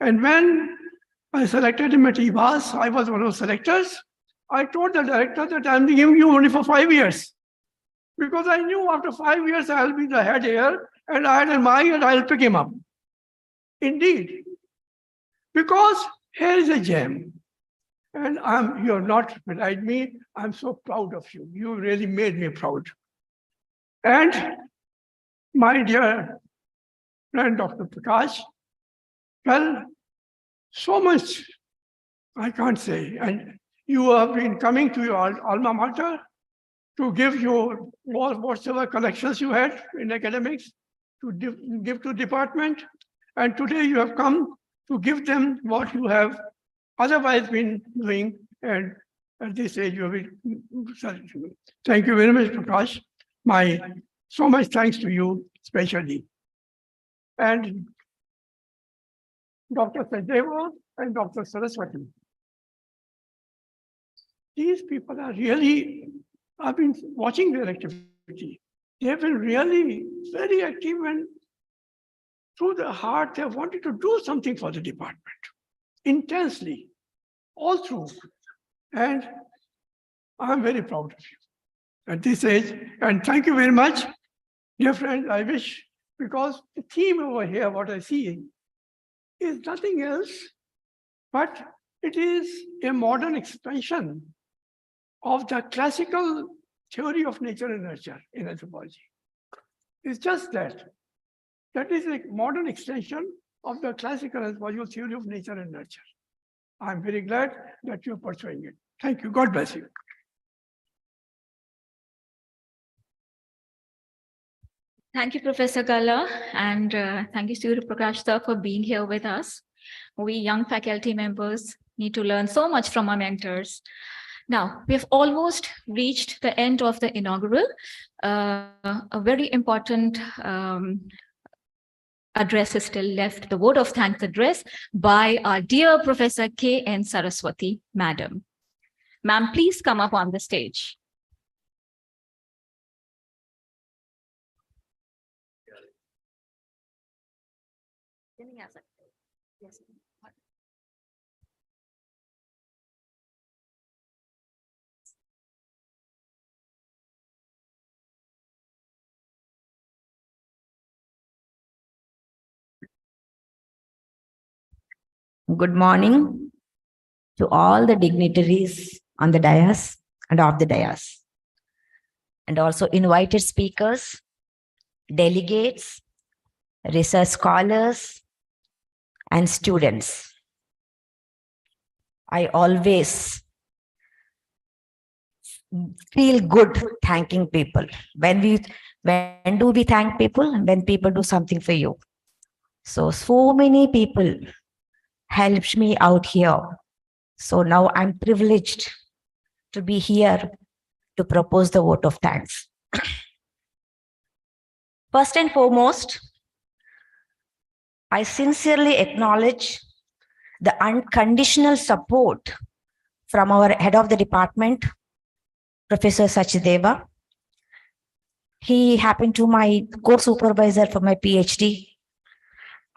And when I selected him at IBAS, I was one of the selectors. I told the director that I'm giving you only for 5 years. Because I knew after 5 years, I'll be the head here, and I had in mind and I'll pick him up. Indeed. Because here is a gem. And you're not beside me. I'm so proud of you. You really made me proud. And my dear friend, Dr. Prakash, well, so much I can't say. And you have been coming to your alma mater to give your whatever collections you had in academics, to give to department. And today you have come to give them what you have otherwise been doing. And at this age, you have been. Thank you very much, Prakash. So much thanks to you, especially. And Dr. Sajdeva and Dr. Saraswati. These people are really, I've been watching their activity. They've been really very active, and through the heart, they wanted to do something for the department intensely, all through. And I'm very proud of you at this age. And thank you very much, dear friends. I wish, because the theme over here, what I see, is nothing else, but it is a modern expansion of the classical theory of nature and nurture in anthropology. It's just that. That is a modern extension of the classical anthropological theory of nature and nurture. I'm very glad that you're pursuing it. Thank you. God bless you. Thank you, Professor Kala, and thank you, Surya Prakash sir, for being here with us. We young faculty members need to learn so much from our mentors. Now, we've almost reached the end of the inaugural, a very important address is still left, the vote of thanks address by our dear Professor K.N. Saraswati, Madam. Ma'am, please come up on the stage. Yes. Good morning to all the dignitaries on the dais and off the dais, and also invited speakers, delegates, research scholars, and students. I always feel good thanking people. When do we thank people? When people do something for you. So many people helped me out here. So now I'm privileged to be here to propose the vote of thanks. First and foremost, I sincerely acknowledge the unconditional support from our head of the department, Professor Sachdeva. He happened to my co-supervisor for my PhD.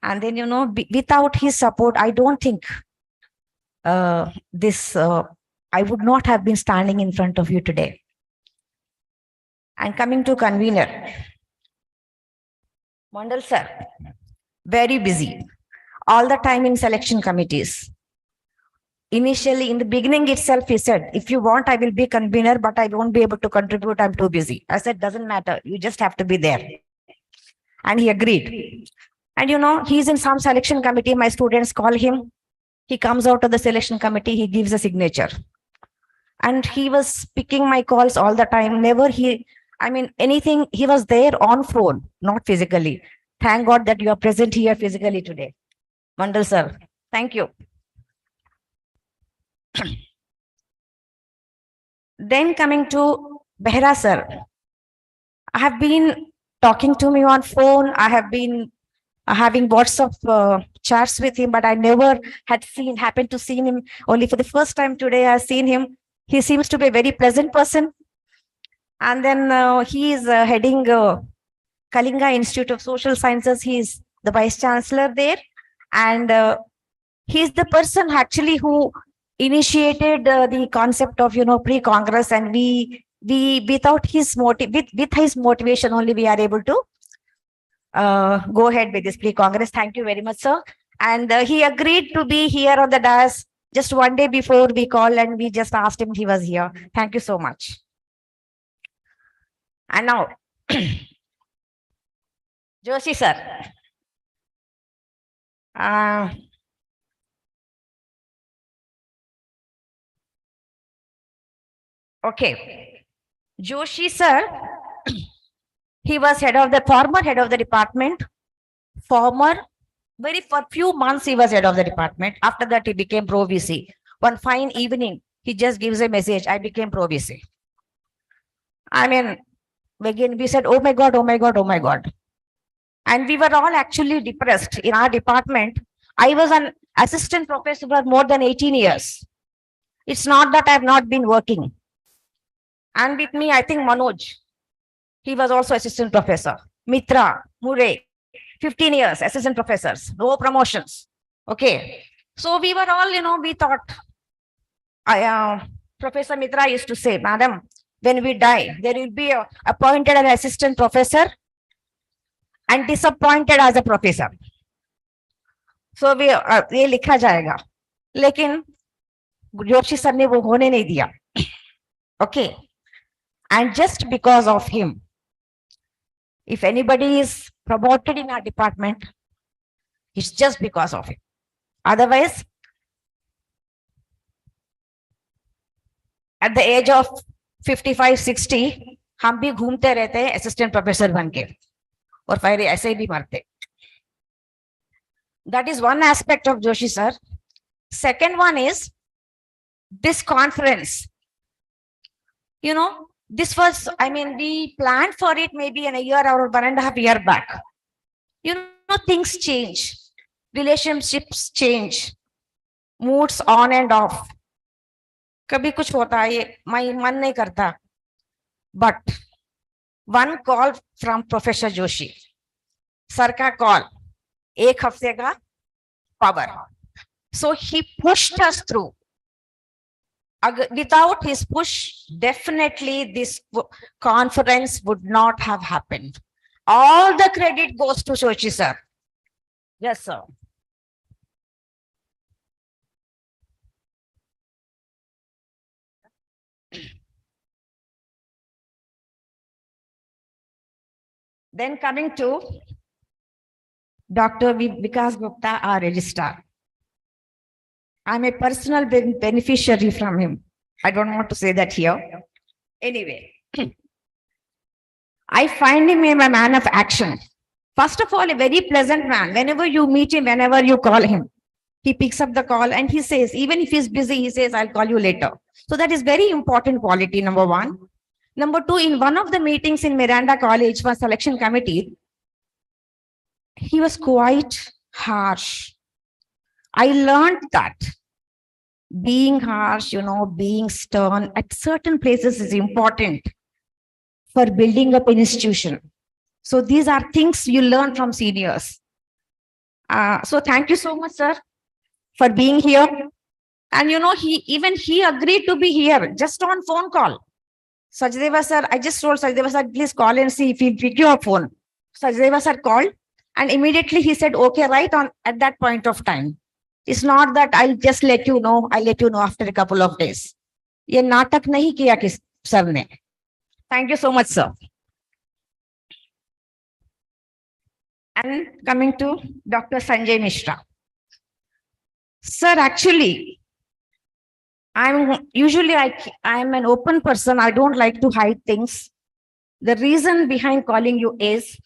And then, without his support, I don't think I would not have been standing in front of you today. And coming to convener, Mandal sir, very busy, all the time in selection committees. Initially, in the beginning itself, he said, if you want, I will be convener, but I won't be able to contribute. I'm too busy. I said, doesn't matter. You just have to be there. And he agreed. And he's in some selection committee. My students call him. He comes out of the selection committee. He gives a signature. And he was picking my calls all the time. Anything. He was there on phone, not physically. Thank God that you are present here physically today. Mandal sir, thank you. Then coming to Behra sir, I have been talking to me on phone. I have been having WhatsApp chats with him, but I never happened to see him. Only for the first time today, I've seen him. He seems to be a very pleasant person. And then he is heading Kalinga Institute of Social Sciences. He is the vice chancellor there. And he's the person actually who initiated the concept of, pre-Congress. And we without his with his motivation only, we are able to go ahead with this pre-Congress. Thank you very much, sir. And he agreed to be here on the dais just one day before we called, and we just asked him, he was here. Thank you so much. And now, Joshi sir. Okay. Joshi sir, he was former head of the department. For few months, he was head of the department. After that, he became Pro VC. One fine evening, he just gives a message, I became Pro VC. Again, we said, oh my God, oh my God, oh my God. And we were all actually depressed in our department. I was an assistant professor for more than 18 years. It's not that I have not been working. And with me, I think Manoj, he was also assistant professor. Mitra, Murray, 15 years, assistant professors, no promotions. Okay. So we were all, we thought, Professor Mitra used to say, Madam, when we die, there will be appointed an assistant professor and disappointed as a professor. So ये लिखा जाएगा. लेकिन Joshi sir ने वो होने नहीं दिया. Okay. And just because of him, if anybody is promoted in our department, it's just because of him. Otherwise, at the age of 55, 60, हम भी घूमते रहते हैं assistant professor बन के. और फिर ऐसे भी मरते. That is one aspect of Joshi sir. Second one is this conference. You know, this was, I mean, we planned for it maybe in a year or 1.5 years back. You know, things change, relationships change, moods on and off. कभी कुछ होता है, my मन नहीं करता. But one call from Professor Joshi, sir का call, एक हफ्ते का power. So he pushed us through. Without his push, definitely this conference would not have happened. All the credit goes to Joshi sir. Yes, sir. Then coming to Dr. Vikas Gupta, our registrar. I'm a personal beneficiary from him. I don't want to say that here. Anyway, I find him a man of action. First of all, a very pleasant man. Whenever you meet him, whenever you call him, he picks up the call and he says, even if he's busy, he says, I'll call you later. So that is very important quality, number one. Number two, in one of the meetings in Miranda College for selection committee, he was quite harsh. I learned that being harsh, you know, being stern at certain places is important for building up an institution. So these are things you learn from seniors. So thank you so much, sir, for being here. And you know, he agreed to be here just on phone call. Sajdeva sir, I just told Sajdeva sir, please call and see if he pick your phone. Sajdeva sir called and immediately he said, okay, right on at that point of time. It's not that I'll just let you know, I'll let you know after a couple of days. Ye natak nahi kiya kis sir ne. Thank you so much, sir. And coming to Dr. Sanjay Mishra. Sir, actually, I'm an open person. I don't like to hide things. The reason behind calling you is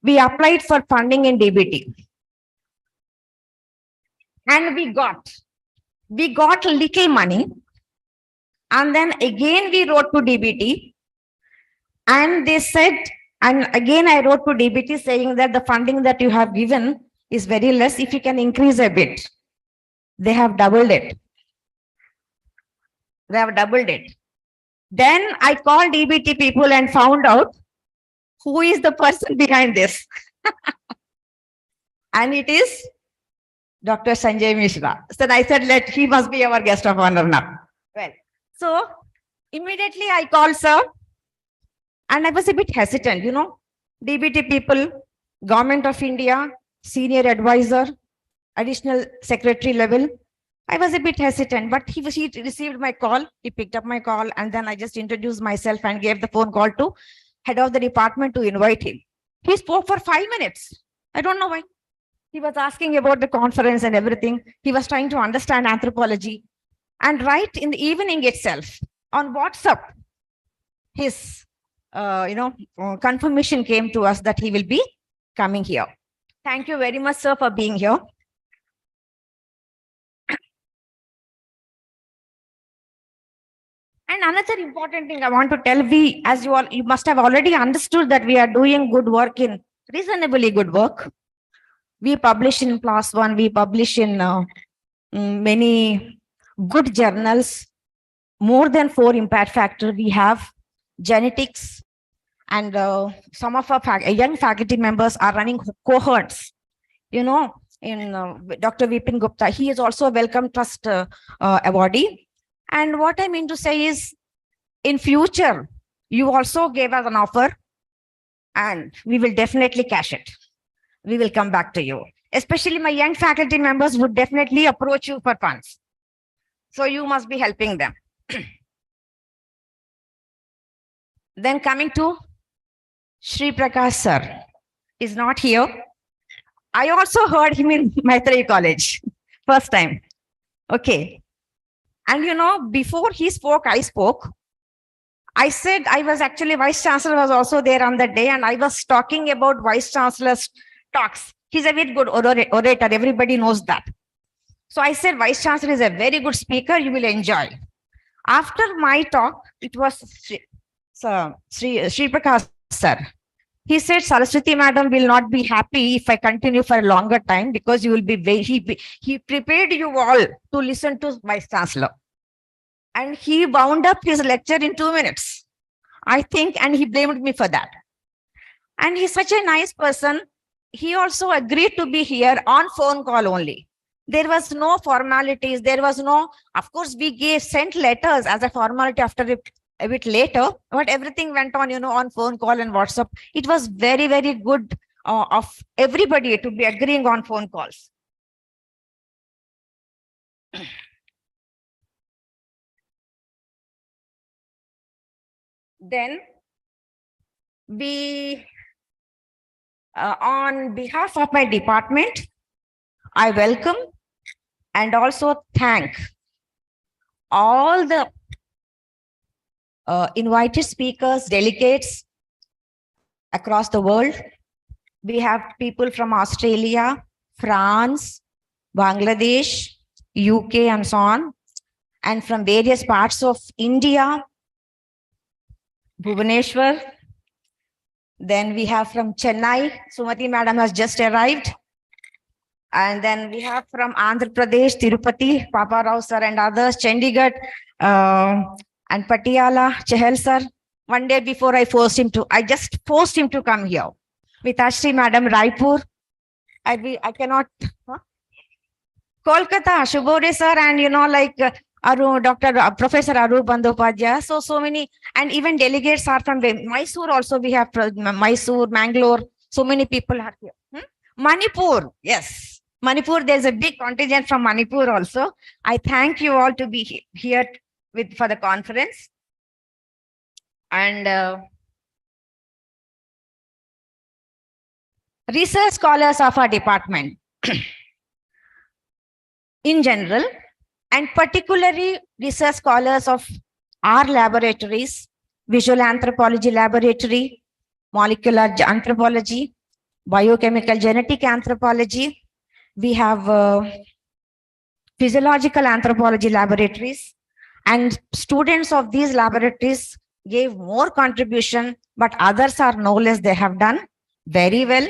we applied for funding in DBT. And we got little money. And then again, we wrote to DBT. And they said, and again, I wrote to DBT saying that the funding that you have given is very less. If you can increase a bit, they have doubled it. They have doubled it. Then I called DBT people and found out who is the person behind this. And it is Dr. Sanjay Mishra. So I said, he must be our guest of honor now. Well, so immediately I called sir. And I was a bit hesitant, you know, DBT people, Government of India, senior advisor, additional secretary level. I was a bit hesitant, but he received my call. He picked up my call and then I just introduced myself and gave the phone call to head of the department to invite him. He spoke for 5 minutes. I don't know why. He was asking about the conference and everything. He was trying to understand anthropology. And right in the evening itself, on WhatsApp, his confirmation came to us that he will be coming here. Thank you very much, sir, for being here. And another important thing I want to tell, you must have already understood that we are doing good work in reasonably good work. We publish in PLOS ONE, we publish in many good journals, more than 4 impact factor. We have genetics, and some of our young faculty members are running cohorts, you know, in Dr. Vipin Gupta. He is also a Wellcome Trust awardee. And what I mean to say is, in future, you also gave us an offer and we will definitely cash it. We will come back to you. Especially my young faculty members would definitely approach you for funds. So you must be helping them. Then coming to Shri Prakash sir is not here. I also heard him in Maitreyi College, first time. Okay. And you know, before he spoke, I spoke. I said I was actually Vice Chancellor was also there on that day, and I was talking about Vice Chancellor's talks. He's a very good orator. Everybody knows that. So I said, Vice Chancellor is a very good speaker. You will enjoy. After my talk, it was Sri Prakash sir. He said, Saraswati madam will not be happy if I continue for a longer time because you will be he prepared you all to listen to Vice Chancellor. And he wound up his lecture in 2 minutes, I think, and he blamed me for that. And he's such a nice person. He also agreed to be here on phone call only. There was no formalities. There was no, of course, we sent letters as a formality after a bit later, but everything went on, on phone call and WhatsApp. It was very, very good of everybody to be agreeing on phone calls. Then we, on behalf of my department, I welcome and also thank all the invited speakers, delegates across the world. We have people from Australia, France, Bangladesh, UK, and so on, and from various parts of India, Bhubaneswar. Then we have from Chennai, Sumati madam has just arrived. And then we have from Andhra Pradesh, Tirupati, Papa Rao sir and others, Chandigarh, and Patiala, Chehel sir. One day before I just forced him to come here. Mitashri madam, Raipur. I cannot, Kolkata, Shubhore sir, and like Dr. Professor Arup Bandyopadhyay. So many, and even delegates are from Mysore also. We have Mysore, Mangalore. So many people are here. Manipur, yes. Manipur, there's a big contingent from Manipur also. I thank you all to be here for the conference. And research scholars of our department in general, and particularly research scholars of our laboratories, Visual Anthropology Laboratory, Molecular Anthropology, Biochemical Genetic Anthropology. We have Physiological Anthropology Laboratories, and students of these laboratories gave more contribution, but others are no less. They have done very well.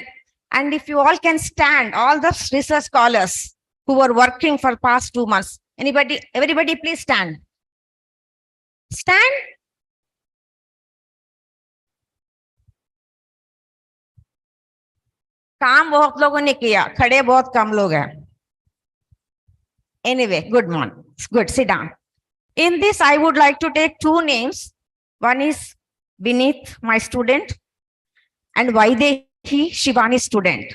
And if you all can stand, all the research scholars who were working for past 2 months, everybody please stand. Stand. काम बहुत लोगों ने किया, खड़े बहुत कम लोग हैं. Anyway, good morning. Good, sit down. In this, I would like to take 2 names. One is Vineet, my student, and Vaidehi, Shivani's student.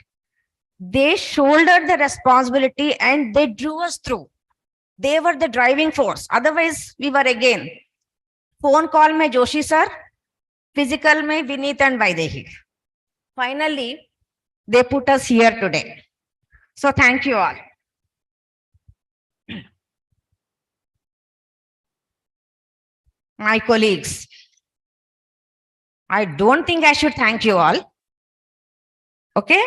They shouldered the responsibility and they drew us through. They were the driving force. Otherwise, we were again. Phone call mein Joshi sir, physical mein Vineet and Vaidehi. Finally, they put us here today. So thank you all. My colleagues, I don't think I should thank you all. Okay?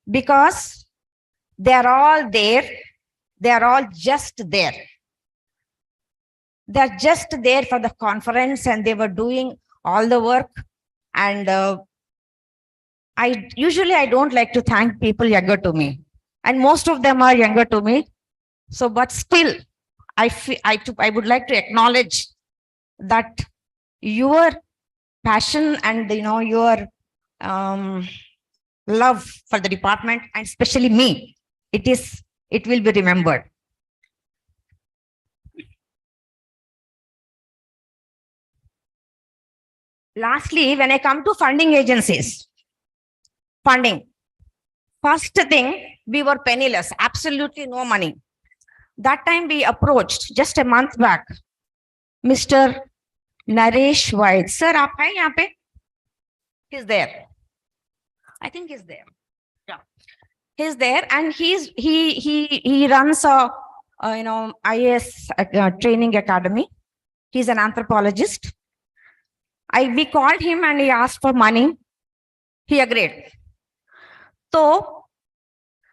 Because they are all there. They are all just there. They're just there for the conference and they were doing all the work. And I don't like to thank people younger to me. And most of them are younger to me. So, but still, I would like to acknowledge that your passion and your love for the department, and especially me, it will be remembered. Lastly, when I come to funding agencies, first thing, we were penniless, absolutely no money. That time we approached just a month back, Mr. Naresh White. Sir, aap hai yahan pe? He's there. I think he's there. Yeah, he's there, and he runs a IAS training academy. He's an anthropologist, We called him and he asked for money. He agreed. So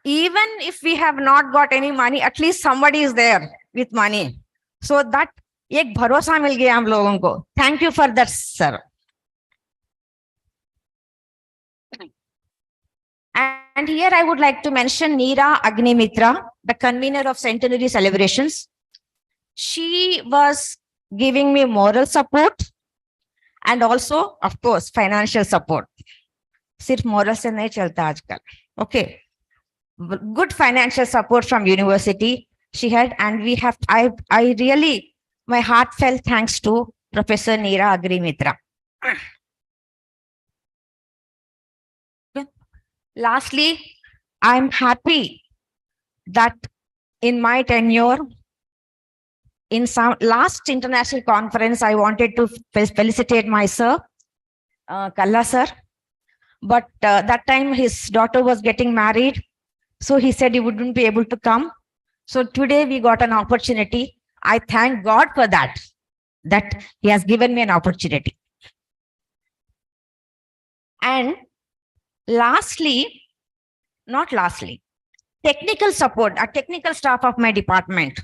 even if we have not got any money, at least somebody is there with money. So that एक भरोसा मिल गया हम लोगों को. Thank you for that, sir. And here I would like to mention Neera Agnimitra, the convener of centenary celebrations. She was giving me moral support and also, of course, financial support. सिर्फ moral से नहीं चलता आजकल. Okay. Good financial support from university she had, and we have, I really, my heartfelt thanks to Professor Neera Agnimitra. Lastly, I'm happy that in my tenure, in some last international conference, I wanted to felicitate my sir, Kalla sir, but that time his daughter was getting married, so he said he wouldn't be able to come. So today we got an opportunity. I thank God for that he has given me an opportunity. And lastly, technical support, a technical staff of my department,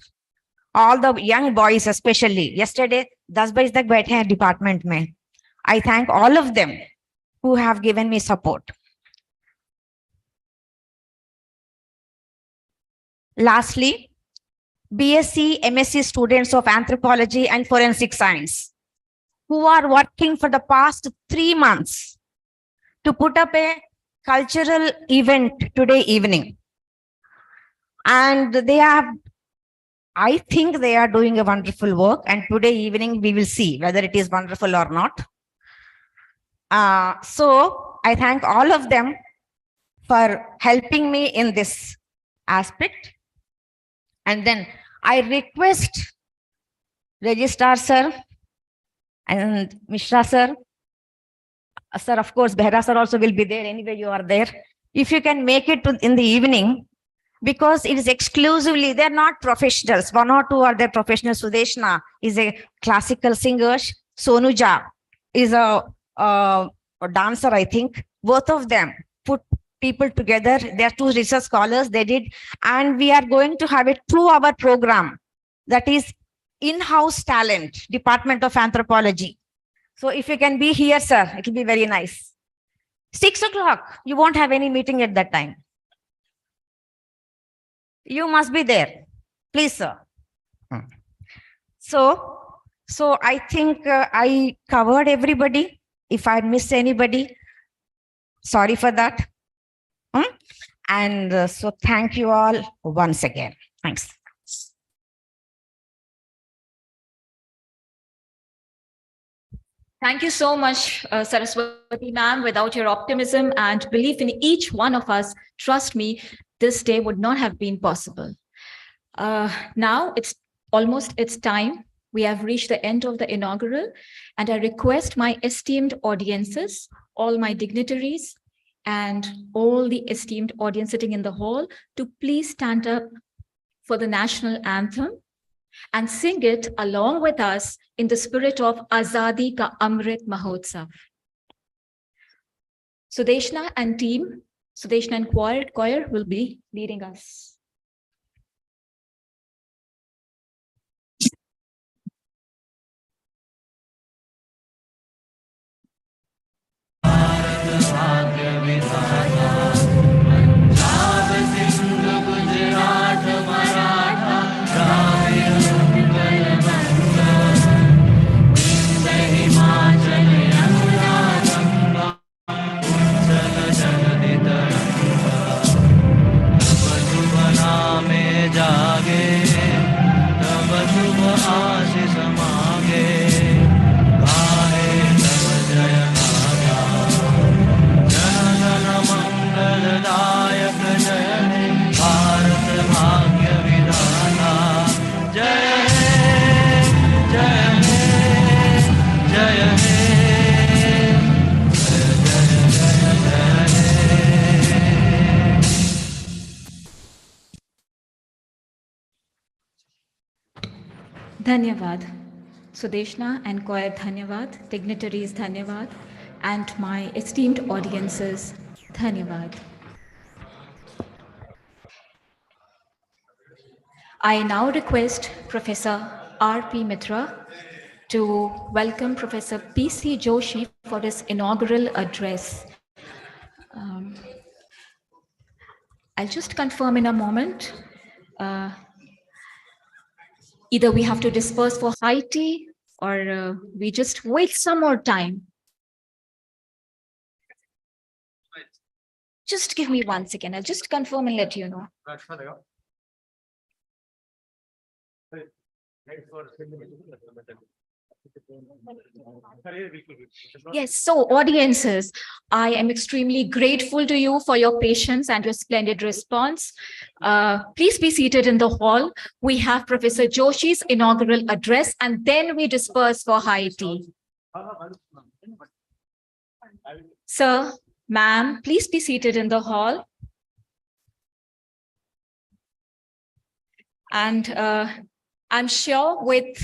all the young boys especially. Yesterday, 10 baje tak baithe hain department mein. I thank all of them who have given me support. Lastly, BSc, MSc students of anthropology and forensic science who are working for the past 3 months to put up a cultural event today evening. And they have, I think they are doing a wonderful work, and today evening we will see whether it is wonderful or not. So I thank all of them for helping me in this aspect. And then I request Registrar sir and Mishra sir, sir, of course, Behra sir also will be there. Anyway, you are there. If you can make it in the evening, because it is exclusively, they're not professionals. 1 or 2 are their professionals. Sudeshna is a classical singer. Sonuja is a dancer, I think. Both of them put people together. They are 2 research scholars. They did. And we are going to have a 2-hour program that is in-house talent, Department of Anthropology. So if you can be here, sir, it will be very nice. 6 o'clock, you won't have any meeting at that time. You must be there. Please, sir. So I think I covered everybody. If I missed anybody, sorry for that. And so thank you all once again. Thanks. Thank you so much, Saraswati ma'am. Without your optimism and belief in each one of us, trust me, this day would not have been possible. Now it's time. We have reached the end of the inaugural, and I request my esteemed audiences, all my dignitaries, and all the esteemed audience sitting in the hall to please stand up for the national anthem and sing it along with us in the spirit of Azadi Ka Amrit Mahotsav. Sudeshna and team, Sudeshna and choir will be leading us. Dhanyavad. Sudeshna and Koya Dhanyavad, dignitaries Dhanyavad, and my esteemed audiences, Dhanyavad. I now request Professor R.P. Mitra to welcome Professor P.C. Joshi for his inaugural address. I'll just confirm in a moment. Either we have to disperse for high tea or we just wait some more time. Just give me 1 second. I'll just confirm and let you know. Yes, so audiences, I am extremely grateful to you for your patience and your splendid response. Please be seated in the hall. We have Professor Joshi's inaugural address and then we disperse for high tea. Sir, ma'am, please be seated in the hall. And I'm sure with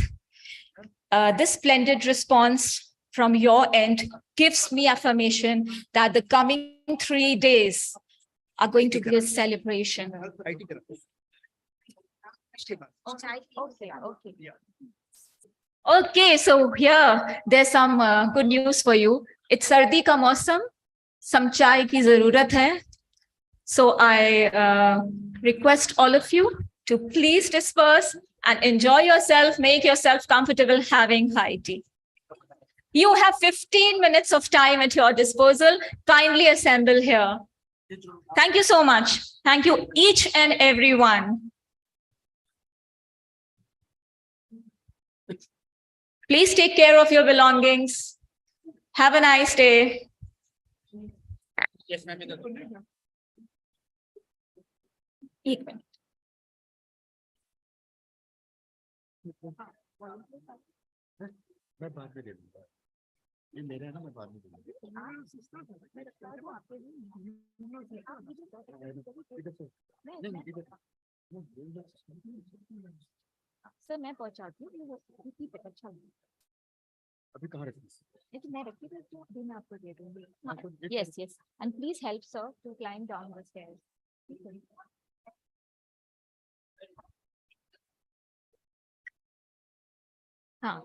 this splendid response from your end gives me affirmation that the coming 3 days are going to be a celebration. Okay, so here there's some good news for you. It's Sardi ka mausam, some chai ki zarurat hai. So I request all of you to please disperse and enjoy yourself, make yourself comfortable having high tea. You have 15 minutes of time at your disposal. Kindly assemble here. Thank you so much. Thank you each and everyone. Please take care of your belongings. Have a nice day. Yes, ma'am. एक minute. मैं बाद में दे दूंगा ये मेरा है ना मैं बाद में दे दूंगा सर मैं पहुंचाती हूँ अच्छा अभी कहाँ रखी लेकिन मैं रखी थी तो अभी मैं आपको दे दूंगी yes yes and please help sir to climb down the stairs हाँ